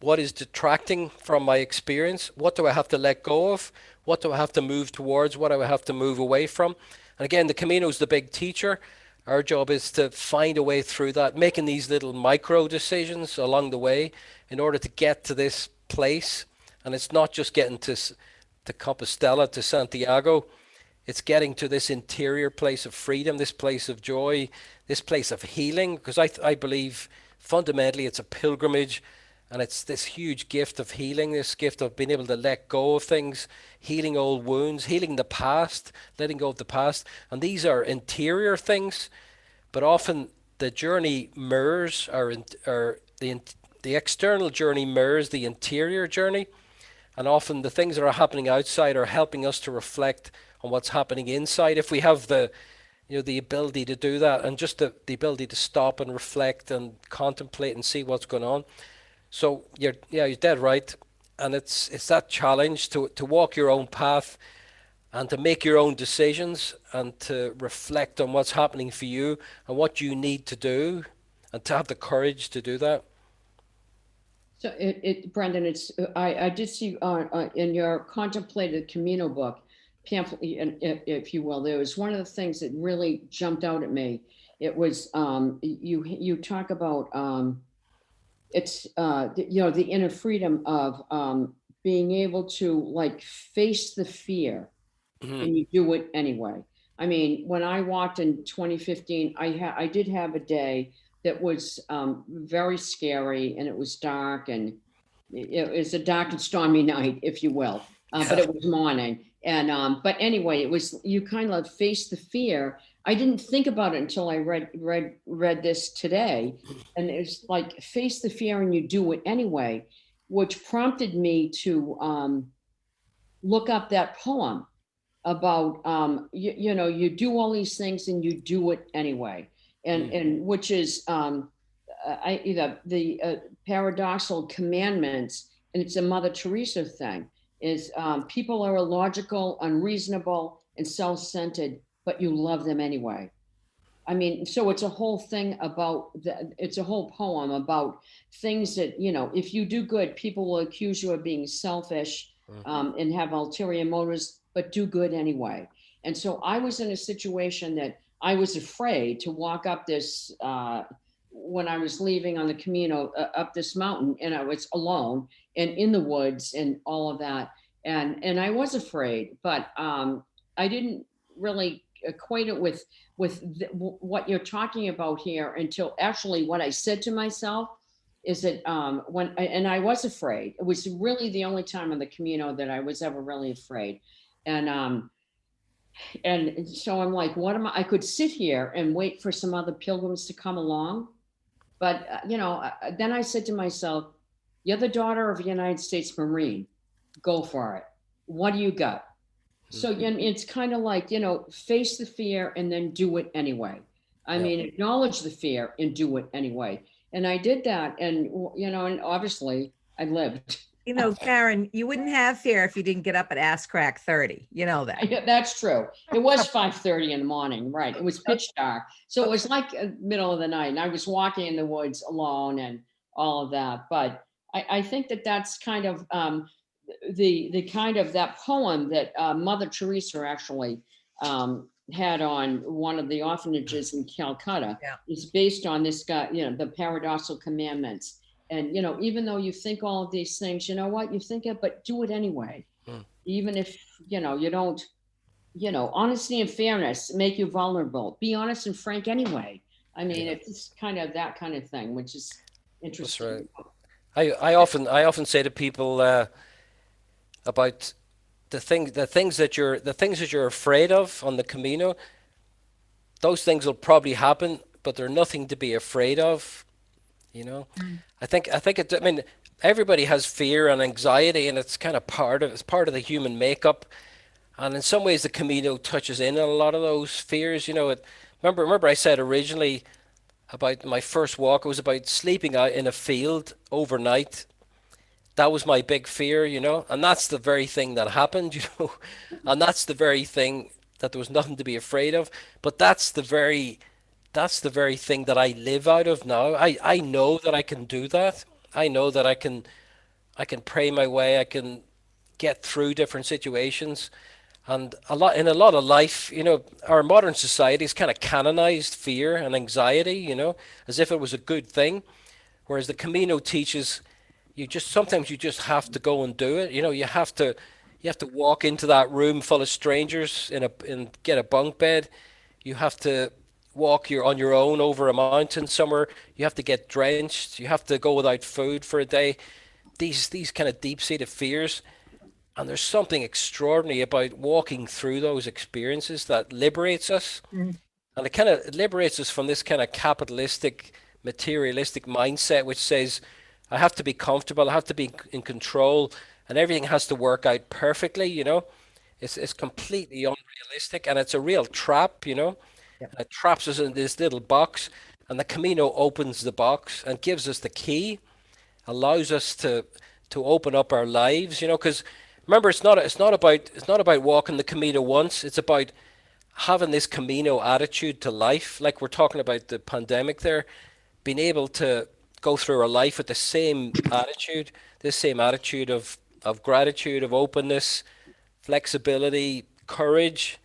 What is detracting from my experience? What do I have to let go of? What do I have to move towards? What do I have to move away from? And again, the Camino is the big teacher. Our job is to find a way through that, making these little micro decisions along the way in order to get to this place. And it's not just getting to Compostela, to Santiago. It's getting to this interior place of freedom, this place of joy, this place of healing. Because I believe fundamentally it's a pilgrimage, and it's this huge gift of healing, this gift of being able to let go of things, healing old wounds, healing the past, letting go of the past. And these are interior things, but often the journey mirrors the the external journey mirrors the interior journey, and often the things that are happening outside are helping us to reflect on what's happening inside. If we have the, the ability to do that, and just the ability to stop and reflect and contemplate and see what's going on. So you're dead right. And it's that challenge to walk your own path and to make your own decisions and to reflect on what's happening for you and what you need to do, and to have the courage to do that. So Brendan, I did see in your Contemplated Camino book, pamphlet, if you will, there was one of the things that really jumped out at me. It was you talk about it's the inner freedom of being able to like face the fear, and you do it anyway. I mean, when I walked in 2015, I did have a day that was very scary, and it was dark, and it was a dark and stormy night, if you will. But it was morning, and but anyway, it was, you kind of face the fear. I didn't think about it until I read this today, and it's like face the fear and you do it anyway, which prompted me to look up that poem about you do all these things and you do it anyway, and which is the Paradoxical Commandments, and it's a Mother Teresa thing. Is people are illogical, unreasonable, and self-centered, but you love them anyway. I mean, so it's a whole thing about it's a whole poem about things that, if you do good, people will accuse you of being selfish and have ulterior motives, but do good anyway. And so I was in a situation that I was afraid to walk up this, when I was leaving on the Camino up this mountain, and I was alone and in the woods and all of that. And I was afraid, but I didn't really equate it with what you're talking about here until actually what I said to myself is that and I was afraid. It was really the only time on the Camino that I was ever really afraid. And so I'm like, I could sit here and wait for some other pilgrims to come along. But, then I said to myself, you're the daughter of a United States Marine. Go for it. What do you got? So it's kind of like, face the fear and then do it anyway. I mean, acknowledge the fear and do it anyway. And I did that. And, and obviously I lived. Karen, you wouldn't have fear if you didn't get up at ass crack 30. You know that. That's true. It was 5:30 in the morning, right? It was pitch dark. So it was like middle of the night, and I was walking in the woods alone and all of that. But I think that that's kind of the kind of that poem that Mother Teresa actually had on one of the orphanages in Calcutta is based on this guy, the Paradoxical Commandments. And, even though you think all of these things, you know what, you think it, but do it anyway. Even if, you don't, honesty and fairness make you vulnerable. Be honest and frank anyway. I mean, it's kind of that kind of thing, which is interesting. That's right. I often say to people about the things that you're afraid of on the Camino. Those things will probably happen, but they're nothing to be afraid of. I think I mean, everybody has fear and anxiety, and it's kind of part of the human makeup. And in some ways, the Camino touches in a lot of those fears. Remember I said originally about my first walk, it was about sleeping out in a field overnight. That was my big fear, and that's the very thing that happened, and that's the very thing that there was nothing to be afraid of. But that's the very thing that I live out of now. I know that I can do that. I know that I can pray my way. I can get through different situations. And in a lot of life, our modern society has kind of canonized fear and anxiety, as if it was a good thing. Whereas the Camino teaches sometimes you just have to go and do it. You have to walk into that room full of strangers and get a bunk bed. You have to walk on your own over a mountain somewhere. You have to get drenched. You have to go without food for a day. These kind of deep-seated fears. And there's something extraordinary about walking through those experiences that liberates us. And it liberates us from this kind of capitalistic, materialistic mindset, which says I have to be comfortable. I have to be in control, and everything has to work out perfectly. It's completely unrealistic, and it's a real trap. Yep. And it traps us in this little box, and the Camino opens the box and gives us the key, allows us to open up our lives. Because remember, it's not about walking the Camino once. It's about having this Camino attitude to life, like we're talking about the pandemic there, being able to go through our life with the same attitude, this same attitude of gratitude, of openness, flexibility, courage,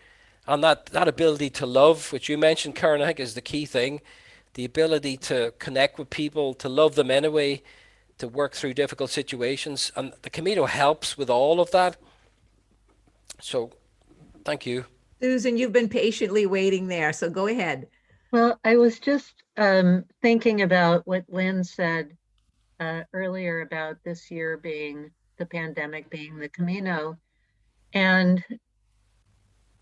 and that ability to love, which you mentioned, Karen, I think is the key thing. The ability to connect with people, to love them anyway, to work through difficult situations. And the Camino helps with all of that. So thank you. Susan, you've been patiently waiting there, so go ahead. Well, I was just thinking about what Lynn said earlier about this year being the pandemic, being the Camino, and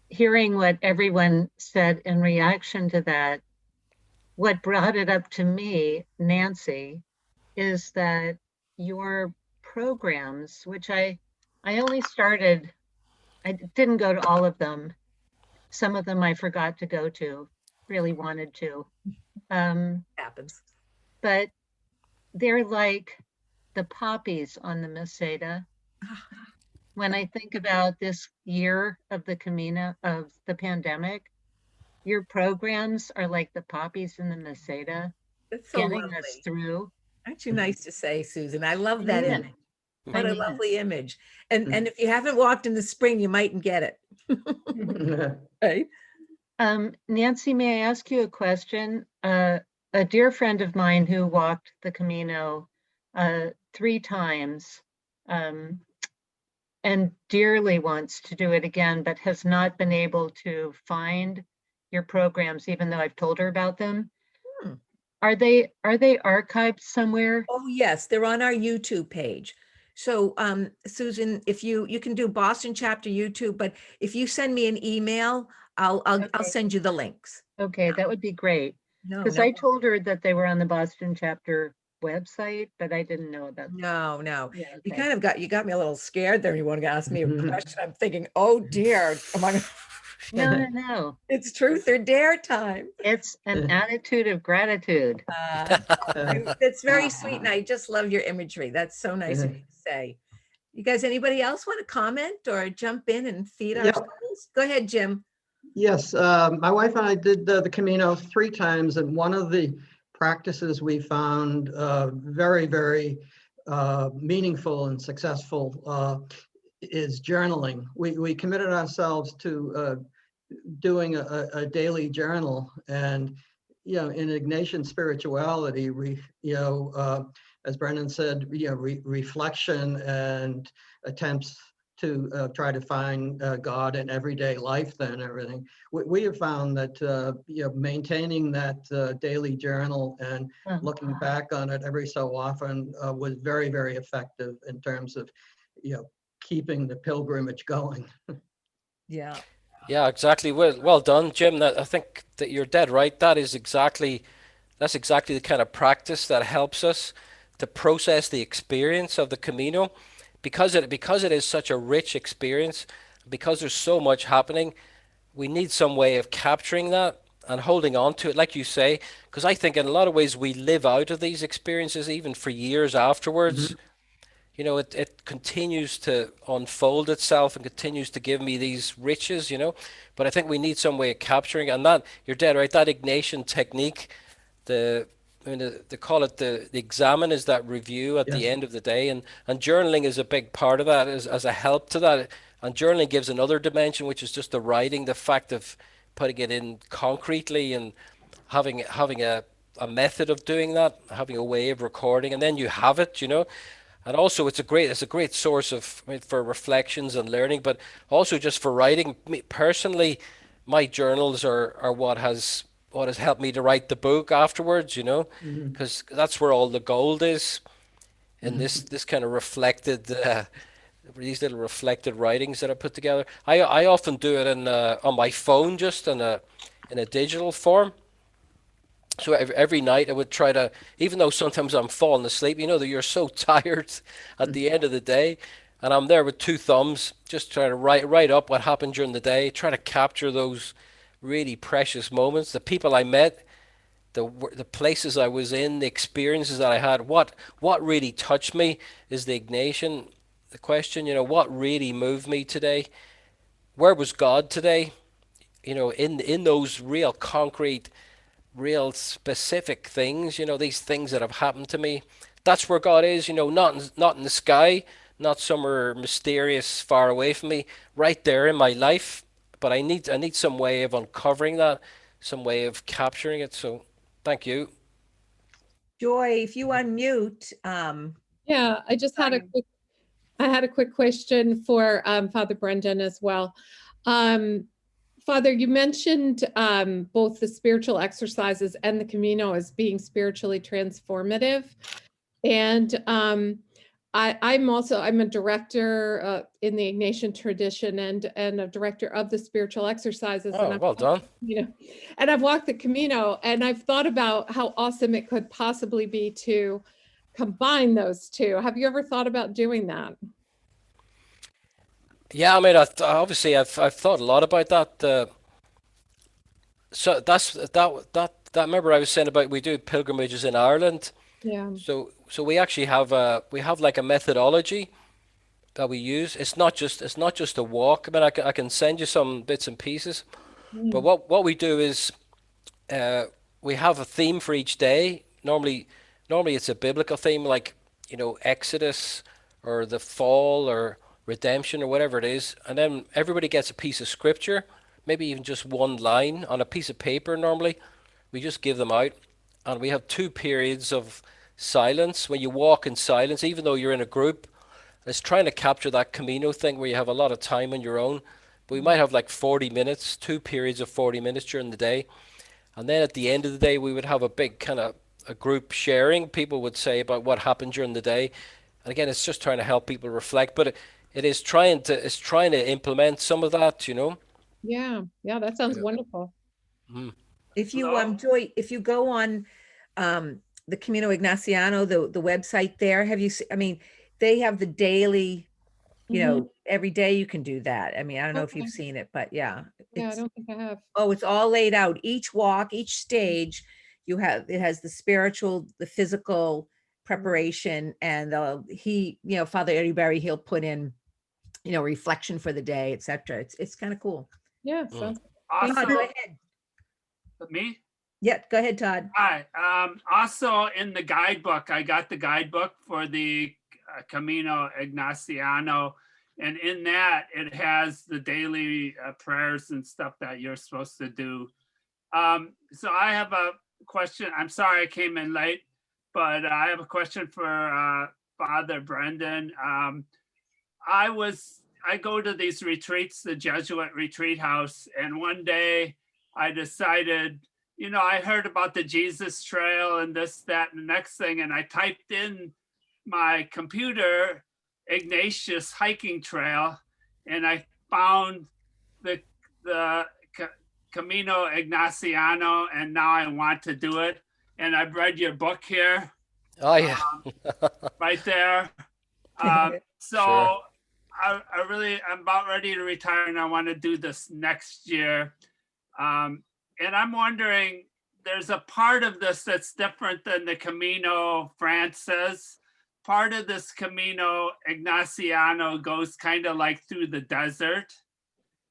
hearing what everyone said in reaction to that. What brought it up to me, Nancy, is that your programs, which I only started, I didn't go to all of them. Some of them I forgot to go to, really wanted to. Happens. But they're like the poppies on the Meseta. When I think about this year of the Camino, of the pandemic, your programs are like the poppies in the Meseta, That's so getting lovely. us through. Aren't you nice to say, Susan? I love that Yeah. image. What a I mean it. lovely image. And if you haven't walked in the spring, you mightn't get it. Right? Nancy, may I ask you a question? A dear friend of mine who walked the Camino 3 times and dearly wants to do it again, but has not been able to find your programs, even though I've told her about them. Hmm. Are they archived somewhere? Oh, yes, they're on our YouTube page. So, Susan, if you can do Boston chapter YouTube, but if you send me an email, I'll Okay. send you the links. Okay, that would be great. No, Because no, I told her that they were on the Boston chapter website, but I didn't know about. no. Yeah, You okay. kind of got me a little scared there. You want to ask me a question. I'm thinking, oh dear, am I? No. It's truth or dare time. It's an attitude of gratitude. It's very sweet, and I just love your imagery. That's so nice of you to say. You guys, anybody else want to comment or jump in and feed our Yep. souls? Go ahead, Jim. Yes, my wife and I did the Camino 3 times, and one of the practices we found very, very meaningful and successful is journaling. We committed ourselves to doing a daily journal, and in Ignatian spirituality, as Brendan said, reflection and attempts to try to find God in everyday life, then everything. We have found that maintaining that daily journal and looking back on it every so often was very, very effective in terms of keeping the pilgrimage going. Yeah. Yeah, exactly. Well done, Jim. I think that you're dead right. That's exactly the kind of practice that helps us to process the experience of the Camino, because it is such a rich experience, because there's so much happening. We need some way of capturing that and holding on to it, like you say, because I think in a lot of ways we live out of these experiences even for years afterwards. It continues to unfold itself and continues to give me these riches, but I think we need some way of capturing it. And that, you're dead right, that Ignatian technique, they call it the examine, is that review at the Yes. end of the day, and journaling is a big part of that, as a help to that. And journaling gives another dimension, which is just the writing, the fact of putting it in concretely and having a method of doing that, having a way of recording, and then you have it, And also, it's a great source of, for reflections and learning, but also just for writing. Personally, my journals are what has helped me to write the book afterwards, because that's where all the gold is, in this kind of reflected, these little reflected writings that I put together. I often do it on my phone, just in a digital form. So every night I would try to, even though sometimes I'm falling asleep, you know that you're so tired at the end of the day, and I'm there with two thumbs, just trying to write up what happened during the day, try to capture those really precious moments, the people I met, the places I was in, the experiences that I had. What really touched me is the Ignatian, the question, you know, what really moved me today? Where was God today? You know, in those real concrete, real specific things, you know, these things that have happened to me. That's where God is, you know, not in the sky, not somewhere mysterious far away from me, right there in my life. But I need some way of uncovering that, some way of capturing it. So thank you. Joy, if you unmute, Yeah, I had a quick question for Father Brendan as well. Father, you mentioned both the spiritual exercises and the Camino as being spiritually transformative. And I'm a director in the Ignatian tradition and a director of the spiritual exercises. Oh, well done. And I've walked the Camino, and I've thought about how awesome it could possibly be to combine those two. Have you ever thought about doing that? Yeah, I mean, obviously I've thought a lot about that. So that remember I was saying about we do pilgrimages in Ireland. Yeah. So we actually have like a methodology that we use. It's not just a walk. I mean, I can send you some bits and pieces. But what we do is we have a theme for each day. Normally it's a biblical theme, like, you know, Exodus or the fall or redemption or whatever it is, and then everybody gets a piece of scripture, maybe even just one line on a piece of paper. Normally we just give them out, and we have 2 periods of silence when you walk in silence, even though you're in a group. It's trying to capture that Camino thing where you have a lot of time on your own, but we might have like 40 minutes, 2 periods of 40 minutes during the day. And then at the end of the day, we would have a big kind of a group sharing. People would say about what happened during the day. And again, it's just trying to help people reflect, but it's trying to implement some of that, you know. Yeah, that sounds wonderful. if you Joy, if you go on the Camino Ignaciano, the website there, have you I mean, they have the daily, you know, every day you can do that. I mean, I don't know if you've seen it, but yeah. Yeah, I don't think I have. Oh, it's all laid out. Each walk, each stage, it has the spiritual, the physical preparation, and Father Eddie Berry, he'll put in, you know, reflection for the day, etc. It's kind of cool. Yeah, sounds Todd, Also, go ahead. me? Yeah, go ahead, Todd. Hi. Also in the guidebook, I got the guidebook for the Camino Ignaciano, and in that it has the daily prayers and stuff that you're supposed to do. So I have a question. I'm sorry I came in late, but I have a question for Father Brendan. I go to these retreats, the Jesuit retreat house, and one day I decided, you know, I heard about the Jesus Trail and this, that, and the next thing, and I typed in my computer Ignatius hiking trail, and I found the Camino Ignaciano, and now I want to do it. And I've read your book here. Oh yeah. Right there. So Sure. I'm about ready to retire, and I want to do this next year. And I'm wondering, there's a part of this that's different than the Camino Frances. Part of this Camino Ignaciano goes kind of like through the desert.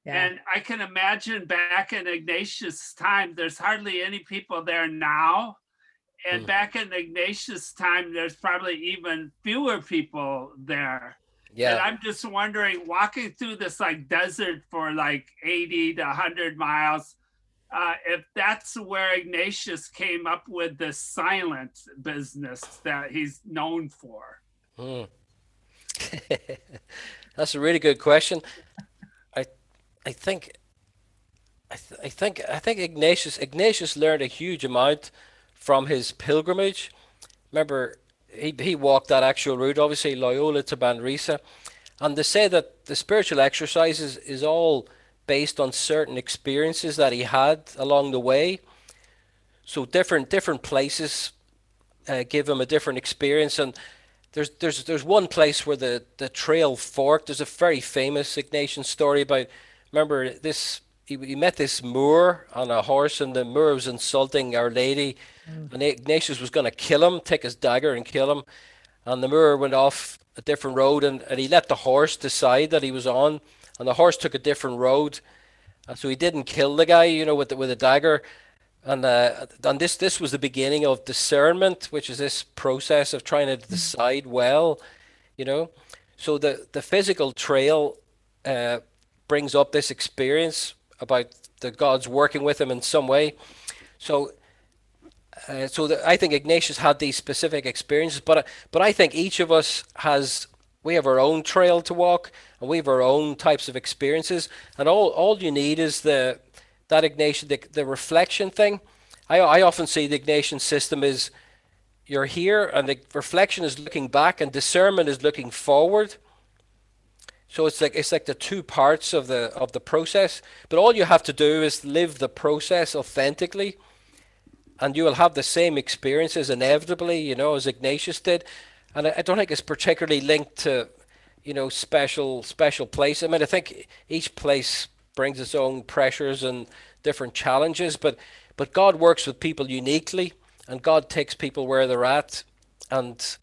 Yeah. And I can imagine back in Ignatius' time, there's hardly any people there now. And back in Ignatius' time, there's probably even fewer people there. Yeah. And I'm just wondering, walking through this like desert for like 80 to 100 miles, if that's where Ignatius came up with the silent business that he's known for. That's a really good question. I think Ignatius learned a huge amount from his pilgrimage. Remember, he walked that actual route, obviously Loyola to Manresa, and they say that the spiritual exercises is all based on certain experiences that he had along the way. So different places give him a different experience. And there's one place where the trail forked. There's a very famous Ignatian story about, remember this, he met this Moor on a horse, and the Moor was insulting Our Lady, and Ignatius was going to kill him, take his dagger and kill him. And the Moor went off a different road, and he let the horse decide that he was on, and the horse took a different road. And so he didn't kill the guy, with the dagger. And this was the beginning of discernment, which is this process of trying to decide well, So the physical trail brings up this experience about the God's working with him in some way. So I think Ignatius had these specific experiences, but I think each of us we have our own trail to walk, and we have our own types of experiences, and all you need is that Ignatian, the reflection thing. I often see the Ignatian system is you're here, and the reflection is looking back, and discernment is looking forward. So it's like the two parts of the process. But all you have to do is live the process authentically, and you will have the same experiences inevitably, as Ignatius did. And I don't think it's particularly linked to, special place. I mean, I think each place brings its own pressures and different challenges, but God works with people uniquely, and God takes people where they're at, and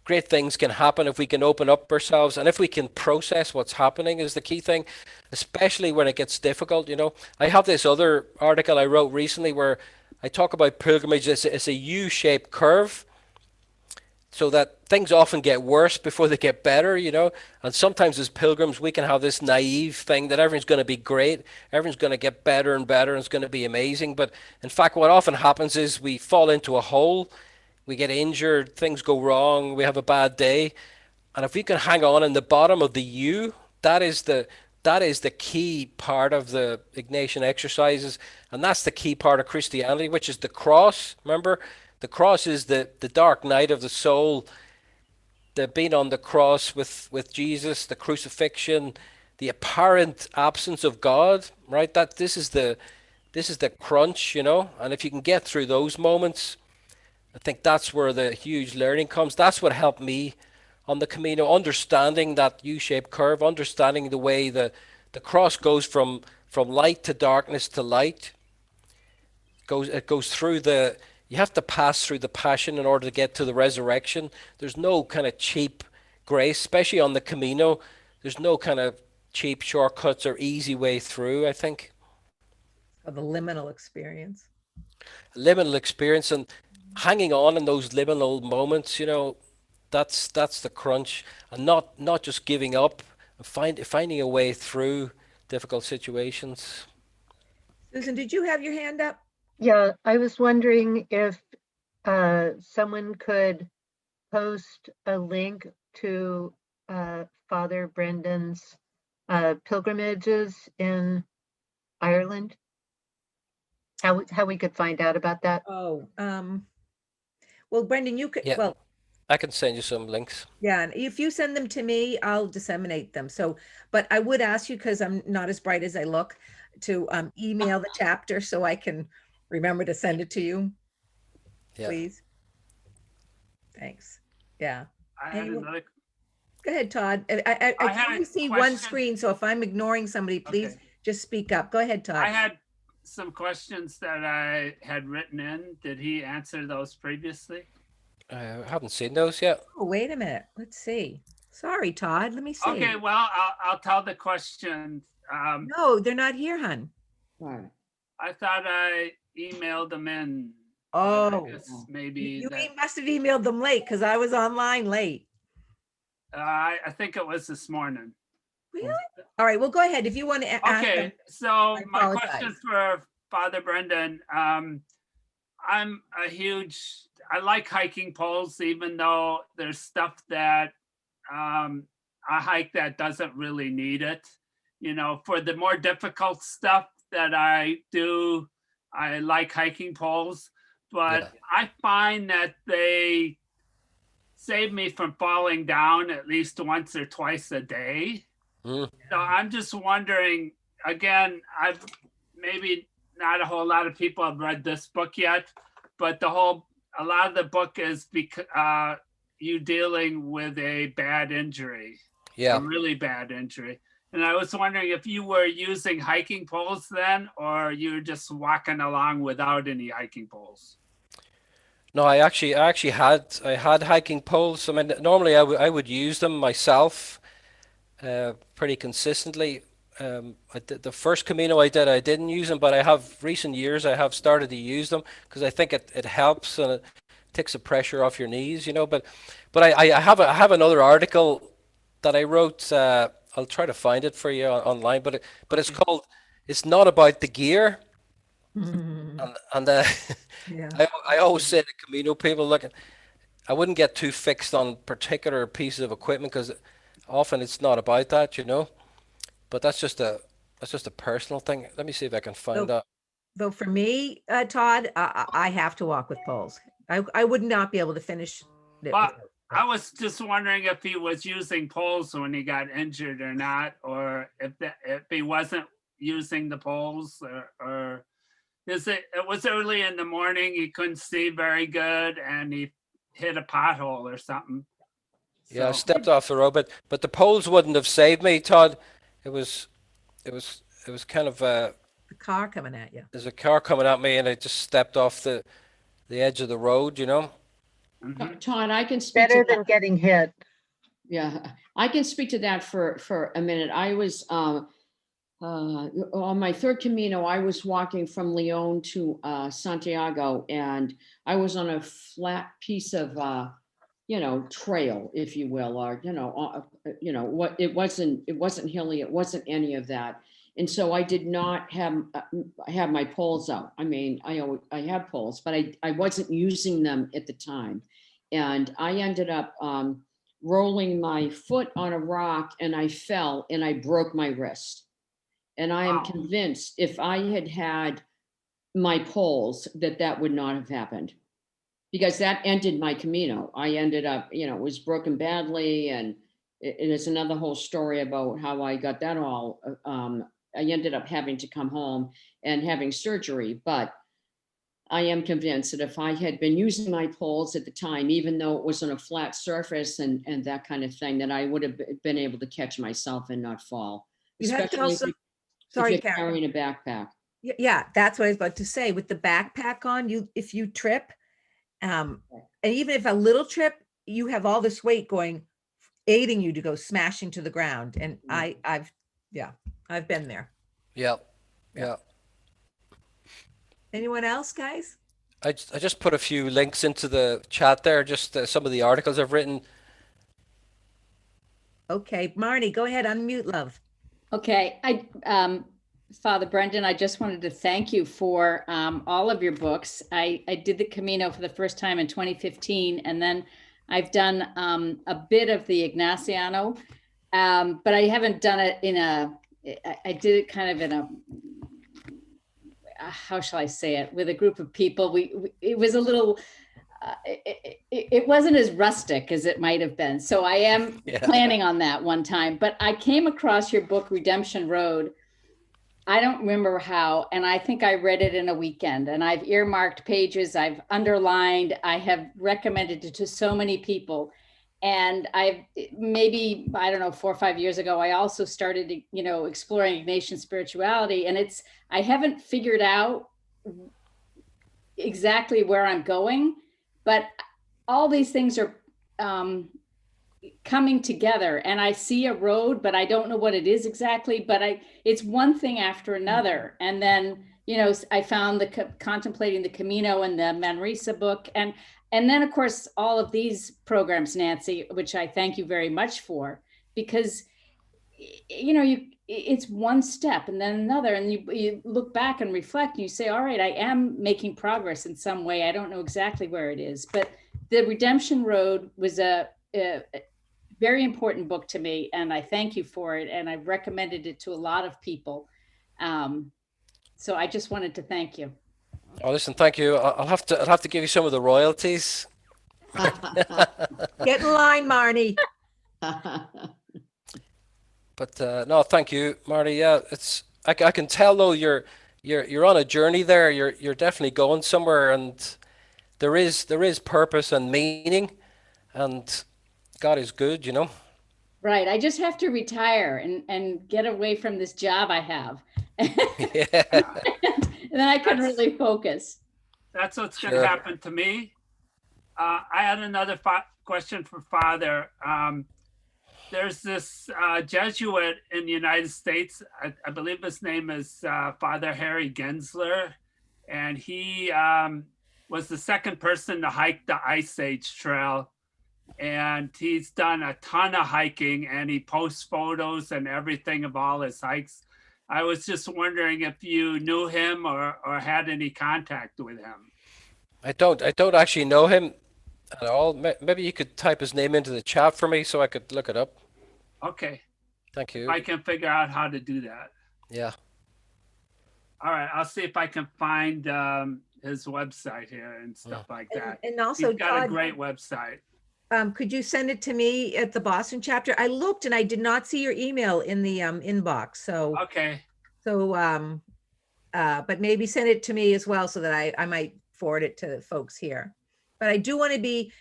great things can happen if we can open up ourselves, and if we can process what's happening is the key thing, especially when it gets difficult. I have this other article I wrote recently where I talk about pilgrimage as a U-shaped curve, so that things often get worse before they get better, and sometimes as pilgrims we can have this naive thing that everything's going to be great, everything's going to get better and better, and it's going to be amazing. But in fact, what often happens is we fall into a hole, we get injured, things go wrong, we have a bad day, and if we can hang on in the bottom of the U, that is the key part of the Ignatian exercises, and that's the key part of Christianity, which is the cross. Remember, the cross is the dark night of the soul, the being on the cross with Jesus, the crucifixion, the apparent absence of God, right? This is the crunch, and if you can get through those moments, I think that's where the huge learning comes. That's what helped me on the Camino, understanding that U-shaped curve, understanding the way the cross goes from light to darkness to light. It goes through you have to pass through the passion in order to get to the resurrection. There's no kind of cheap grace, especially on the Camino. There's no kind of cheap shortcuts or easy way through, I think. Of a liminal experience. Liminal experience, and hanging on in those liminal moments, that's the crunch, and not just giving up, and finding a way through difficult situations. Susan, did you have your hand up? Yeah, I was wondering if someone could post a link to Father Brendan's pilgrimages in Ireland. How we could find out about that? Oh, well, Brendan, you could, Yeah. well, I can send you some links. yeah, and if you send them to me, I'll disseminate them. So, but I would ask you, because I'm not as bright as I look, to email the chapter so I can remember to send it to you, Yeah. please. Thanks. Yeah. I had Anyone- another. Go ahead, Todd. I had can a only see one question. screen, so if I'm ignoring somebody, please Okay. just speak up. Go ahead, Todd. I had some questions that I had written in. Did he answer those previously? I haven't seen those yet. Oh, wait a minute. Let's see. Sorry, Todd. Let me see. Okay, well, I'll tell the questions. No, they're not here, hon. Right. I thought I emailed them in. but Oh, I guess maybe you that, must have emailed them late because I was online late. I think it was this morning. Really? All right. Well, go ahead if you want to ask Okay, them. so I my question apologize. for Father Brendan, I'm I like hiking poles, even though there's stuff that I hike that doesn't really need it. For the more difficult stuff that I do, I like hiking poles, but Yeah. I find that they save me from falling down at least once or twice a day. Mm. So I'm just wondering, again, I've maybe not a whole lot of people have read this book yet, but a lot of the book is because you dealing with a bad injury, Yeah. a really bad injury. And I was wondering if you were using hiking poles then, or you were just walking along without any hiking poles. No, I actually had hiking poles. I mean, normally I would use them myself, pretty consistently. I did the first Camino I did, I didn't use them, but I have recent years I have started to use them because I think it helps and it takes the pressure off your knees, you know. But I have another article that I wrote. I'll try to find it for you online, but it's called "It's Not About the Gear." And Yeah. I always say to Camino people, look, I wouldn't get too fixed on particular pieces of equipment because often it's not about that, you know. But that's just a personal thing. Let me see if I can find that. Though for me, Todd, I have to walk with poles. I would not be able to finish it. But I was just wondering if he was using poles when he got injured or not, or if he wasn't using the poles, or is it was early in the morning, he couldn't see very good and he hit a pothole or something. Yeah, I So- stepped off the road, but the poles wouldn't have saved me, Todd. It was kind of The car coming at you. there's a car coming at me and I just stepped off the edge of the road, you know. Mhm. Todd, I can speak Better to that. than getting hit. Yeah, I can speak to that for a minute. I was on my third Camino, I was walking from Leon to Santiago, and I was on a flat piece of trail, if you will, or what it wasn't hilly, it wasn't any of that. And so I did not have my poles out. I mean, I have poles, but I wasn't using them at the time. And I ended up rolling my foot on a rock and I fell and I broke my wrist. And I am Wow. convinced if I had had my poles, that would not have happened. Because that ended my Camino. I ended up, it was broken badly. And it is another whole story about how I got that all. I ended up having to come home and having surgery. But I am convinced that if I had been using my poles at the time, even though it was on a flat surface and that kind of thing, that I would have been able to catch myself and not fall. You have to Especially also, if sorry, you're Karen. carrying a backpack. Yeah, that's what I was about to say. With the backpack on, if you trip, and even if a little trip, you have all this weight aiding you to go smashing to the ground. And I've been there. Yeah, yeah. Anyone else, guys? I just put a few links into the chat there, just some of the articles I've written. Okay, Marnie, go ahead, unmute, love. Okay, Father Brendan, I just wanted to thank you for all of your books. I did the Camino for the first time in 2015, and then I've done a bit of the Ignaciano, but I haven't done it I did it kind of in a, how shall I say it, with a group of people. It was a little, it wasn't as rustic as it might have been. So I am planning on that one time, but I came across your book, Redemption Road. I don't remember how, and I think I read it in a weekend, and I've earmarked pages, I've underlined, I have recommended it to so many people. And maybe, I don't know, 4 or 5 years ago, I also started, exploring Ignatian spirituality, and I haven't figured out exactly where I'm going, but all these things are coming together, and I see a road, but I don't know what it is exactly, but it's one thing after another. And then, I found the Contemplating the Camino and the Manresa book. And then of course, all of these programs, Nancy, which I thank you very much for, because, it's one step and then another, and you look back and reflect and you say, all right, I am making progress in some way. I don't know exactly where it is, but the Redemption Road was a very important book to me, and I thank you for it. And I've recommended it to a lot of people. So I just wanted to thank you. Oh, listen, thank you. I'll have to give you some of the royalties. Get in line, Marnie. But no, thank you, Marty. Yeah, I can tell though you're you're on a journey there. You're definitely going somewhere, and there is purpose and meaning, and God is good, you know. Right. I just have to retire and get away from this job I have. Yeah, And then I can really focus. That's what's going Sure. to happen to me. I had another question for Father. There's this Jesuit in the United States. I believe his name is Father Harry Gensler, and he was the second person to hike the Ice Age Trail. And he's done a ton of hiking, and he posts photos and everything of all his hikes. I was just wondering if you knew him or had any contact with him. I don't actually know him at all. Maybe you could type his name into the chat for me so I could look it up. Okay, Thank you. I can figure out how to do that. Yeah. All right, I'll see if I can find his website here and stuff like that. And also, He's got a Todd, great website. could you send it to me at the Boston chapter? I looked and I did not see your email in the inbox. So, Okay, but maybe send it to me as well so that I might forward it to folks here. But I do want to be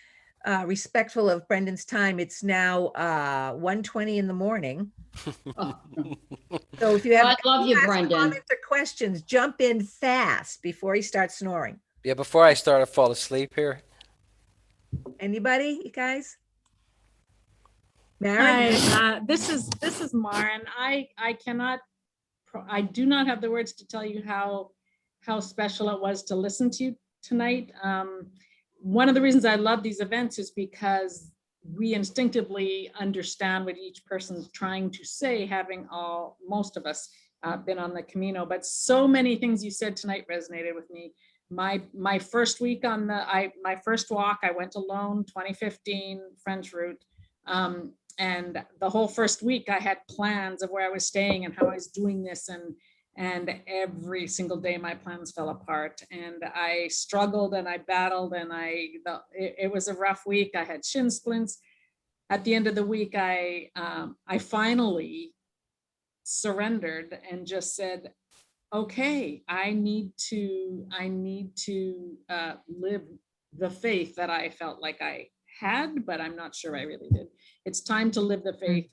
respectful of Brendan's time. It's now 1:20 in the morning. So if you have I love you, Brendan. comments or questions, jump in fast before he starts snoring. Yeah, before I start to fall asleep here. Anybody, you guys? Hi, Maren? this is Maren. I do not have the words to tell you how special it was to listen to you tonight. One of the reasons I love these events is because we instinctively understand what each person's trying to say, having most of us been on the Camino, but so many things you said tonight resonated with me. My first week on my first walk, I went alone, 2015 French route. And the whole first week I had plans of where I was staying and how I was doing this. And every single day my plans fell apart, and I struggled and I battled, and it was a rough week. I had shin splints. At the end of the week, I finally surrendered and just said, okay, I need to live the faith that I felt like I had, but I'm not sure I really did. It's time to live the faith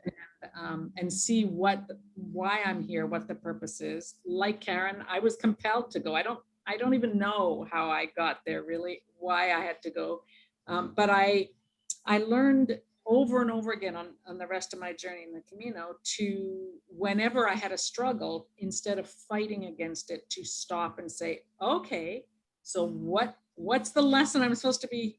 and see why I'm here, what the purpose is. Like Karen, I was compelled to go. I don't even know how I got there, really, why I had to go. But I learned over and over again on the rest of my journey in the Camino to, whenever I had a struggle, instead of fighting against it, to stop and say, okay, so what's the lesson I'm supposed to be,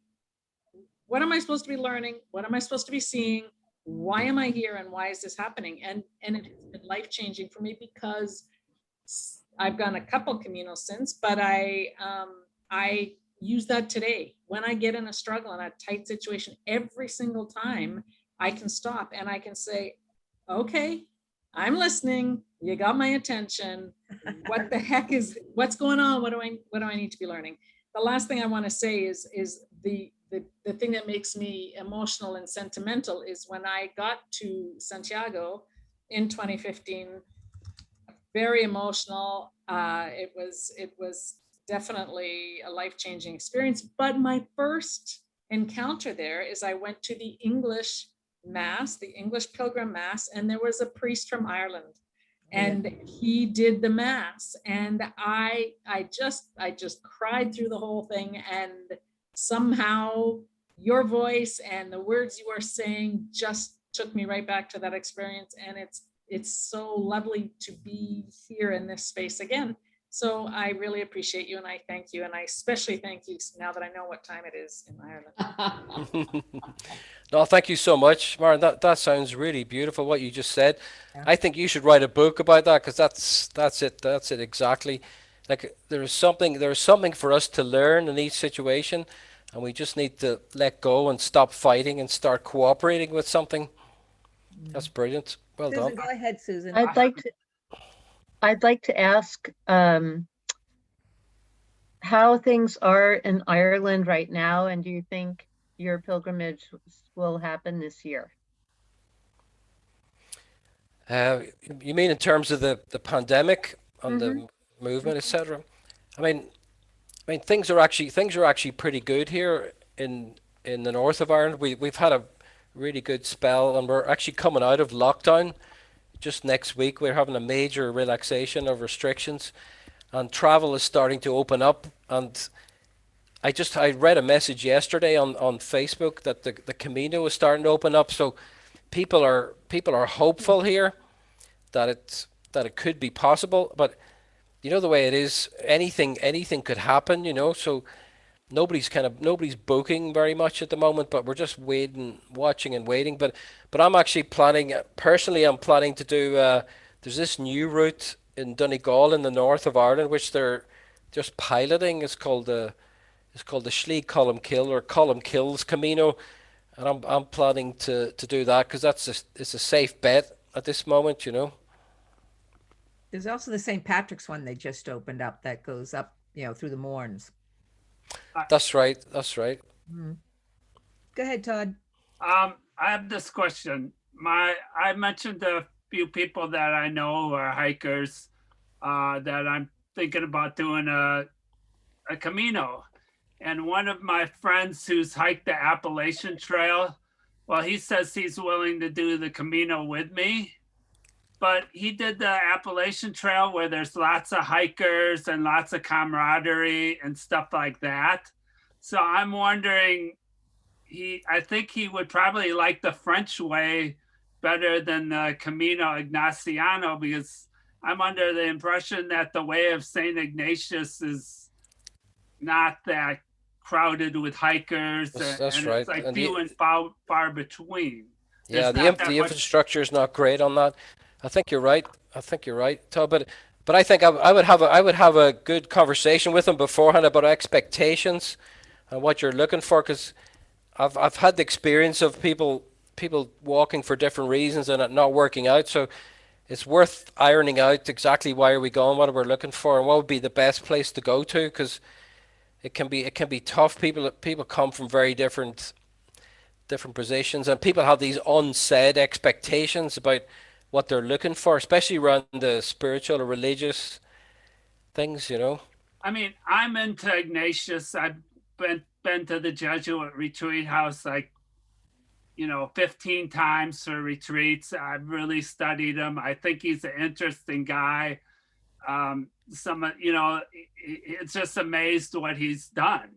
what am I supposed to be learning? What am I supposed to be seeing? Why am I here? And why is this happening? And it has been life-changing for me, because I've gone a couple Caminos since, but I use that today. When I get in a struggle, in a tight situation, every single time I can stop and I can say, okay, I'm listening. You got my attention. What the heck is, what's going on? What do I need to be learning? The last thing I want to say is the thing that makes me emotional and sentimental is when I got to Santiago in 2015, very emotional. It was definitely a life-changing experience. But my first encounter there is I went to the English Mass, the English Pilgrim Mass, and there was a priest from Ireland, and he did the Mass, and I just cried through the whole thing. And somehow your voice and the words you are saying just took me right back to that experience. And it's so lovely to be here in this space again. So I really appreciate you, and I thank you, and I especially thank you now that I know what time it is in Ireland. No, thank you so much, Maren. That sounds really beautiful, what you just said. Yeah. I think you should write a book about that, because that's it exactly. Like there's something for us to learn in each situation, and we just need to let go and stop fighting and start cooperating with something. That's brilliant. Well Susan, done. go ahead, Susan. I'd like to ask how things are in Ireland right now, and do you think your pilgrimage will happen this year? You mean in terms of the pandemic and the movement, etc. I mean, things are actually pretty good here in the north of Ireland. We've had a really good spell, and we're actually coming out of lockdown. Just next week, we're having a major relaxation of restrictions, and travel is starting to open up. And I read a message yesterday on Facebook that the Camino is starting to open up. So people are hopeful here that it could be possible. But you know the way it is, anything could happen. So nobody's booking very much at the moment, but we're just waiting, watching and waiting. But I'm actually planning personally. I'm planning to do. There's this new route in Donegal in the north of Ireland, which they're just piloting. It's called the Slieve Column or Column Kills Camino, and I'm planning to do that because it's a safe bet at this moment. There's also the St. Patrick's one they just opened up that goes up, through the Mourns. That's right. That's right. Mhm. Go ahead, Todd. I have this question. I mentioned a few people that I know who are hikers that I'm thinking about doing a Camino. And one of my friends who's hiked the Appalachian Trail, well, he says he's willing to do the Camino with me. But he did the Appalachian Trail where there's lots of hikers and lots of camaraderie and stuff like that. So I'm wondering, I think he would probably like the French way better than the Camino Ignaciano, because I'm under the impression that the way of St. Ignatius is not that crowded with hikers. That's and right. It's like And few and far between. Yeah, There's not that the much- infrastructure is not great on that. I think you're right. Todd. But I think I would have a good conversation with him beforehand about expectations and what you're looking for, because I've had the experience of people walking for different reasons and it not working out. So it's worth ironing out exactly why are we going, what are we looking for, and what would be the best place to go to, because it can be tough. People come from very different positions, and people have these unsaid expectations about what they're looking for, especially around the spiritual or religious things. I mean, I'm into Ignatius. I've been to the Jesuit retreat house 15 times for retreats. I've really studied him. I think he's an interesting guy. It's just amazed what he's done,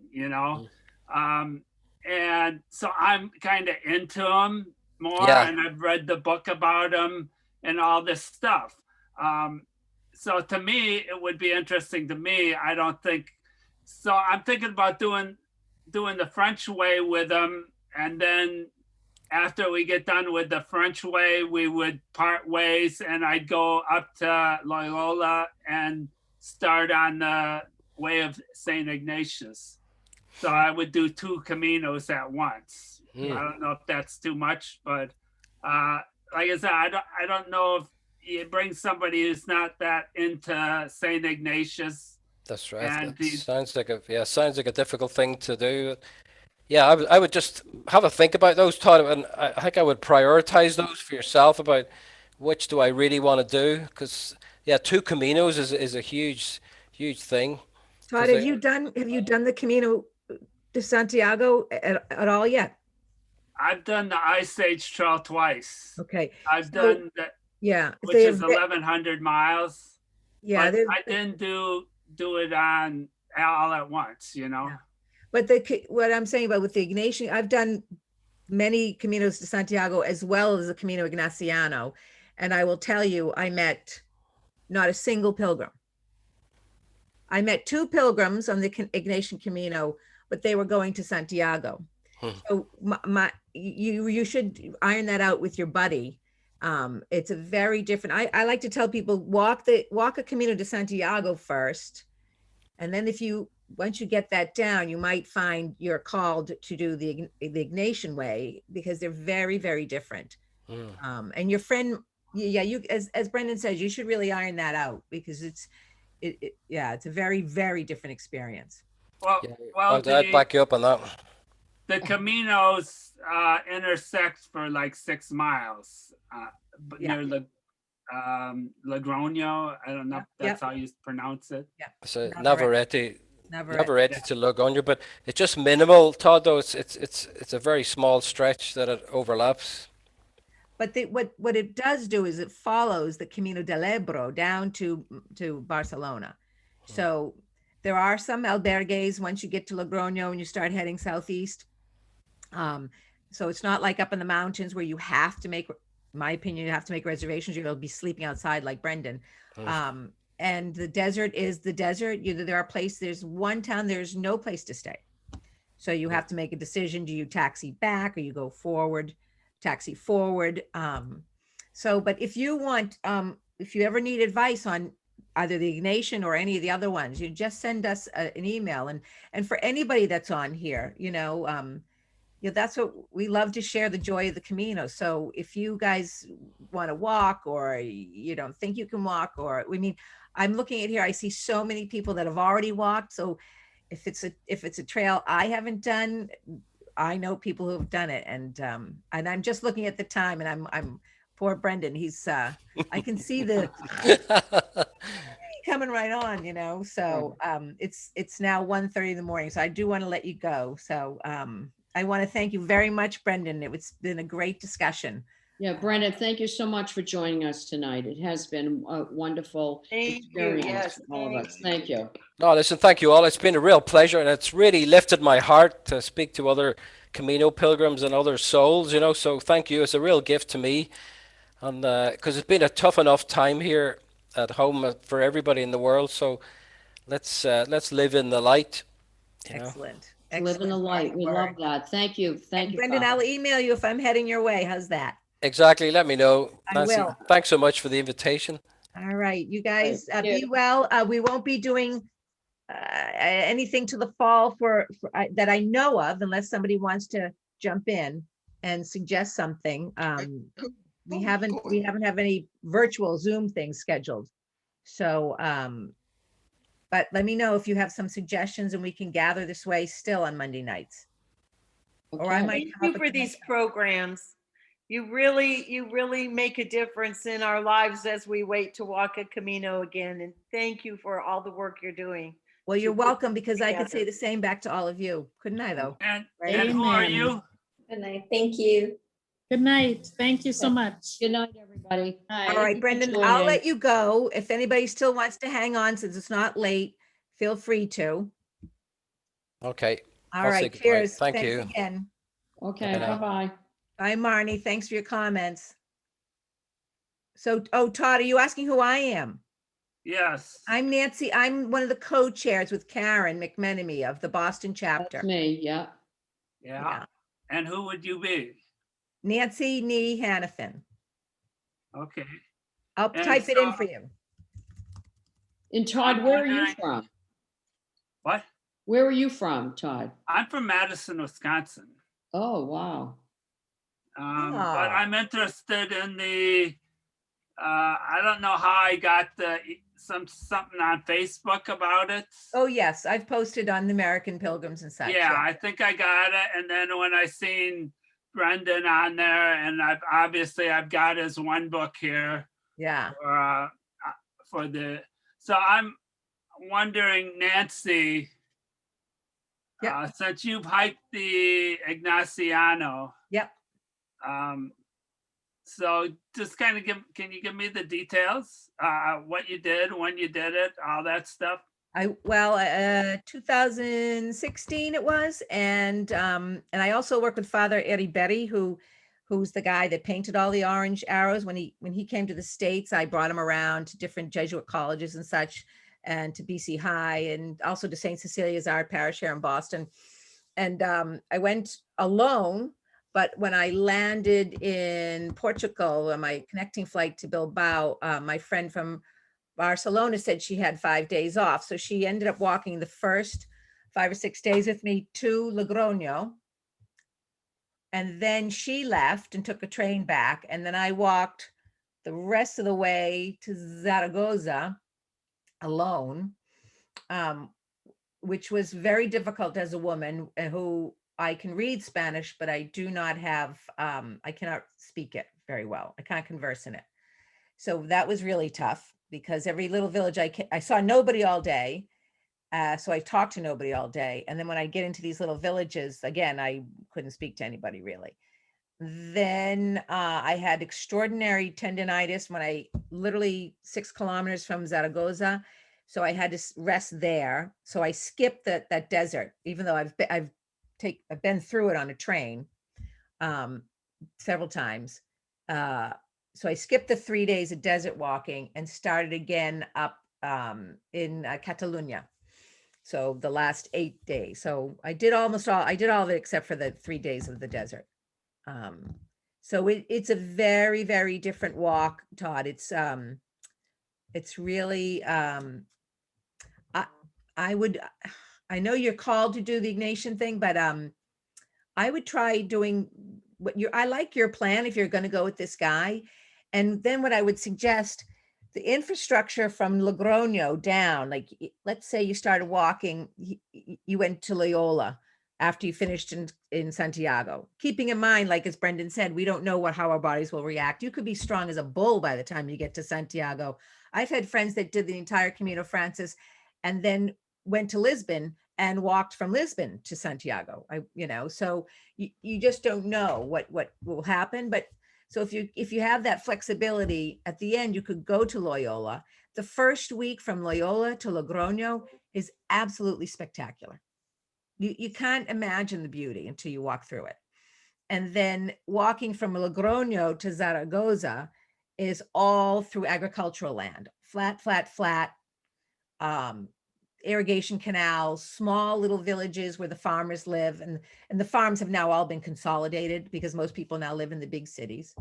and so I'm kind of into him more, and I've read the book about him and all this stuff. So to me, it would be interesting to me. I don't think so. I'm thinking about doing the French way with him, and then after we get done with the French way, we would part ways, and I'd go up to Loyola and start on the way of St. Ignatius. So I would do 2 Caminos at once. I don't know if that's too much, but like I said, I don't know if you bring somebody who's not that into St. Ignatius. That's right. And Sounds like a difficult thing to do. Yeah, I would just have a think about those, Todd, and I think I would prioritize those for yourself about which do I really want to do, because 2 Caminos is a huge thing. Todd, have you done the Camino de Santiago at all yet? I've done the Ice Age Trail twice. Okay. I've done that, which is 1,100 miles. Yeah. But I didn't do it on all at once, Yeah. But what I'm saying about with the Ignatian, I've done many Caminos de Santiago as well as the Camino Ignaciano. And I will tell you, I met not a single pilgrim. I met 2 pilgrims on the Ignatian Camino, but they were going to Santiago. So you should iron that out with your buddy. It's a very different. I like to tell people walk a Camino de Santiago first, and then once you get that down, you might find you're called to do the Ignatian way, because they're very, very different. And your friend, you as Brendan says, you should really iron that out, because it's a very, very different experience. Well, I'd back you up on that. The Caminos intersect for like 6 miles near Logroño. I don't know if that's how you pronounce it. Yeah. So Navarrete. Navarrete to Logroño, but it's just minimal, Todd. Though it's a very small stretch that it overlaps. But what it does do is it follows the Camino del Ebro down to Barcelona. So there are some albergues once you get to Logroño and you start heading southeast. So it's not like up in the mountains where you have to make, in my opinion, you have to make reservations. You'll be sleeping outside like Brendan. And the desert is the desert. There are places, there's one town, there's no place to stay. So you have to make a decision. Do you taxi back or you go forward, taxi forward? But if you want, if you ever need advice on either the Ignatian or any of the other ones, you just send us an email. And for anybody that's on here, that's what we love, to share the joy of the Camino. So if you guys want to walk or you don't think you can walk, or I'm looking at here, I see so many people that have already walked. So if it's a trail I haven't done, I know people who have done it. And I'm just looking at the time, and I'm poor Brendan. He's I can see the coming right on, so it's now 1:30 in the morning. So I do want to let you go. So I want to thank you very much, Brendan. It's been a great discussion. Yeah, Brendan, thank you so much for joining us tonight. It has been a wonderful experience for all of us. Thank you. No, listen, thank you all. It's been a real pleasure, and it's really lifted my heart to speak to other Camino pilgrims and other souls, so thank you. It's a real gift to me, and because it's been a tough enough time here at home for everybody in the world. So let's live in the light. Excellent. Live in the light. We love that. Thank you. Thank you, Brendan. I'll email you if I'm heading your way. How's that? Exactly. Let me know. Nancy, I will. Thanks so much for the invitation. All right, you guys be well. We won't be doing anything to the fall for that I know of, unless somebody wants to jump in and suggest something. We haven't have any virtual Zoom things scheduled. So, but let me know if you have some suggestions, and we can gather this way still on Monday nights. Okay. Or I might Thank you for these programs. You really make a difference in our lives as we wait to walk a Camino again. And thank you for all the work you're doing. Well, you're welcome, because I could say the same back to all of you, couldn't I, though? And Right? who are Amen. you? Good night. Thank you. Good night. Thank you so much. Good night, everybody. All right, Brendan, I'll let you go. If anybody still wants to hang on, since it's not late, feel free to. Okay. All right, cheers. Thank Thanks you. again. Okay, Good night. bye-bye. Bye, Marnie. Thanks for your comments. So, Todd, are you asking who I am? Yes. I'm Nancy. I'm one of the co-chairs with Karen McManus of the Boston chapter. That's me, yeah. Yeah. And who would you be? Nancy Nee Hannafin. Okay. I'll type it in for you. And Todd, where are you from? What? Where are you from, Todd? I'm from Madison, Wisconsin. Oh, wow. But I'm interested in the, I don't know how I got something on Facebook about it. Oh, yes. I've posted on the American Pilgrims and such. Yeah, I think I got it. And then when I seen Brendan on there, and I've got his one book here. Yeah. So I'm wondering, Nancy, since you've hiked the Ignaciano. Yep. So just kind of can you give me the details? What you did, when you did it, all that stuff? 2016 it was. And I also work with Father Eriberi, who's the guy that painted all the orange arrows. When he came to the States, I brought him around to different Jesuit colleges and such, and to BC High, and also to St. Cecilia's, our parish here in Boston. And I went alone, but when I landed in Portugal on my connecting flight to Bilbao, my friend from Barcelona said she had 5 days off. So she ended up walking the first 5 or 6 days with me to Logroño. And then she left and took a train back. And then I walked the rest of the way to Zaragoza alone, which was very difficult as a woman who I can read Spanish, but I do not have, I cannot speak it very well. I can't converse in it. So that was really tough because every little village I saw nobody all day. So I talked to nobody all day. And then when I get into these little villages, again, I couldn't speak to anybody really. Then I had extraordinary tendonitis when I literally 6 kilometers from Zaragoza. So I had to rest there. So I skipped that desert, even though I've been through it on a train several times. So I skipped the 3 days of desert walking and started again up in Catalonia. So the last 8 days. So I did all of it except for the 3 days of the desert. So it's a very, very different walk, Todd. It's really, I know you're called to do the Ignatian thing, but I would try doing I like your plan if you're going to go with this guy. And then what I would suggest, the infrastructure from Logroño down, like let's say you started walking, you went to Loyola after you finished in Santiago, keeping in mind, like as Brendan said, we don't know how our bodies will react. You could be strong as a bull by the time you get to Santiago. I've had friends that did the entire Camino Francis and then went to Lisbon and walked from Lisbon to Santiago. So you just don't know what will happen. But so if you have that flexibility at the end, you could go to Loyola. The first week from Loyola to Logroño is absolutely spectacular. You can't imagine the beauty until you walk through it. And then walking from Logroño to Zaragoza is all through agricultural land, flat, irrigation canals, small little villages where the farmers live, and the farms have now all been consolidated because most people now live in the big cities.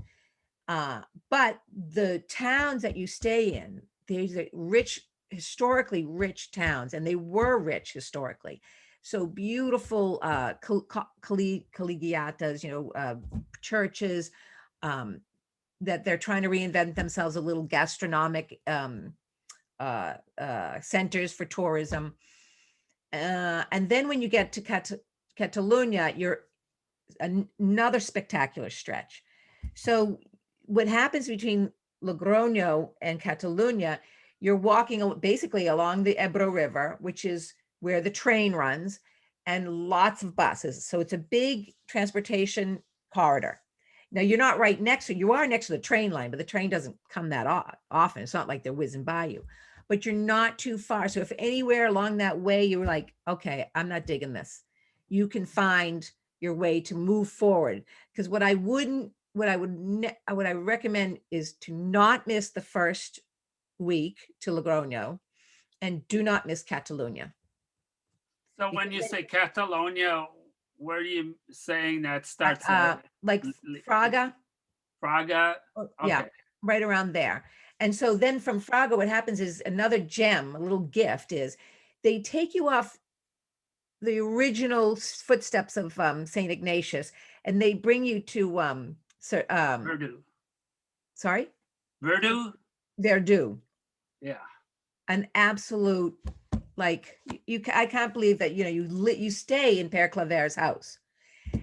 But the towns that you stay in, these are historically rich towns, and they were rich historically. So beautiful collegiatas, churches that they're trying to reinvent themselves, a little gastronomic centers for tourism. And then when you get to Catalonia, you're another spectacular stretch. So what happens between Logroño and Catalonia, you're walking basically along the Ebro River, which is where the train runs, and lots of buses. So it's a big transportation corridor. Now you're not right next to, you are next to the train line, but the train doesn't come that often. It's not like they're whizzing by you, but you're not too far. So if anywhere along that way, you were like, okay, I'm not digging this, you can find your way to move forward. Because what I recommend is to not miss the first week to Logroño, and do not miss Catalonia. So when you say Catalonia, where are you saying that starts? Like Fraga. Fraga? Okay. Yeah, right around there. And so then from Fraga, what happens is another gem, a little gift is they take you off the original footsteps of St. Ignatius, and they bring you to Verdu. Sorry? Verdu? Yeah. An absolute, like, I can't believe that, you stay in Père Claver's house,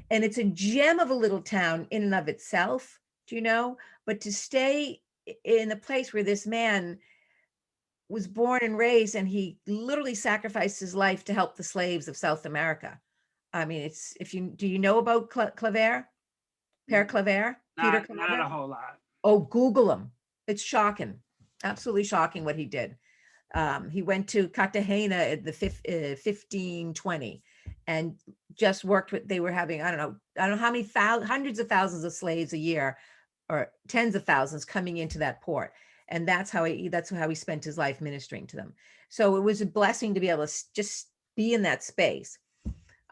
and it's a gem of a little town in and of itself, but to stay in a place where this man was born and raised, and he literally sacrificed his life to help the slaves of South America. I mean, do you know about Claver? Père Claver? Peter Claver? Not a whole lot. Oh, Google him. It's shocking. Absolutely shocking what he did. He went to Cartagena at the 1520 and just worked with, they were having, I don't know how many hundreds of thousands of slaves a year, or tens of thousands coming into that port. And that's how he spent his life ministering to them. So it was a blessing to be able to just be in that space.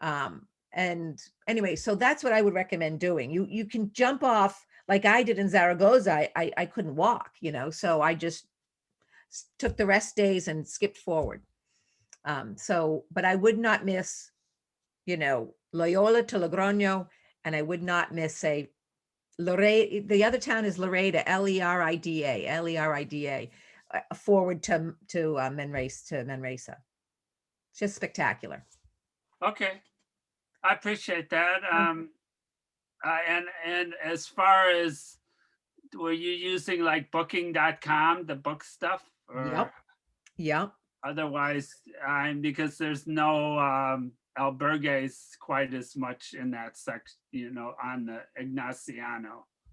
And anyway, so that's what I would recommend doing. You can jump off like I did in Zaragoza. I couldn't walk, so I just took the rest days and skipped forward. But I would not miss, Loyola to Logroño, and I would not miss, say, Lerida. The other town is Lerida, Lerida, forward to Manresa. It's just spectacular. Okay, I appreciate that. And as far as were you using like booking.com, the book stuff? Or Yep. Yep. otherwise, because there's no albergues quite as much in that section, on the Ignaciano.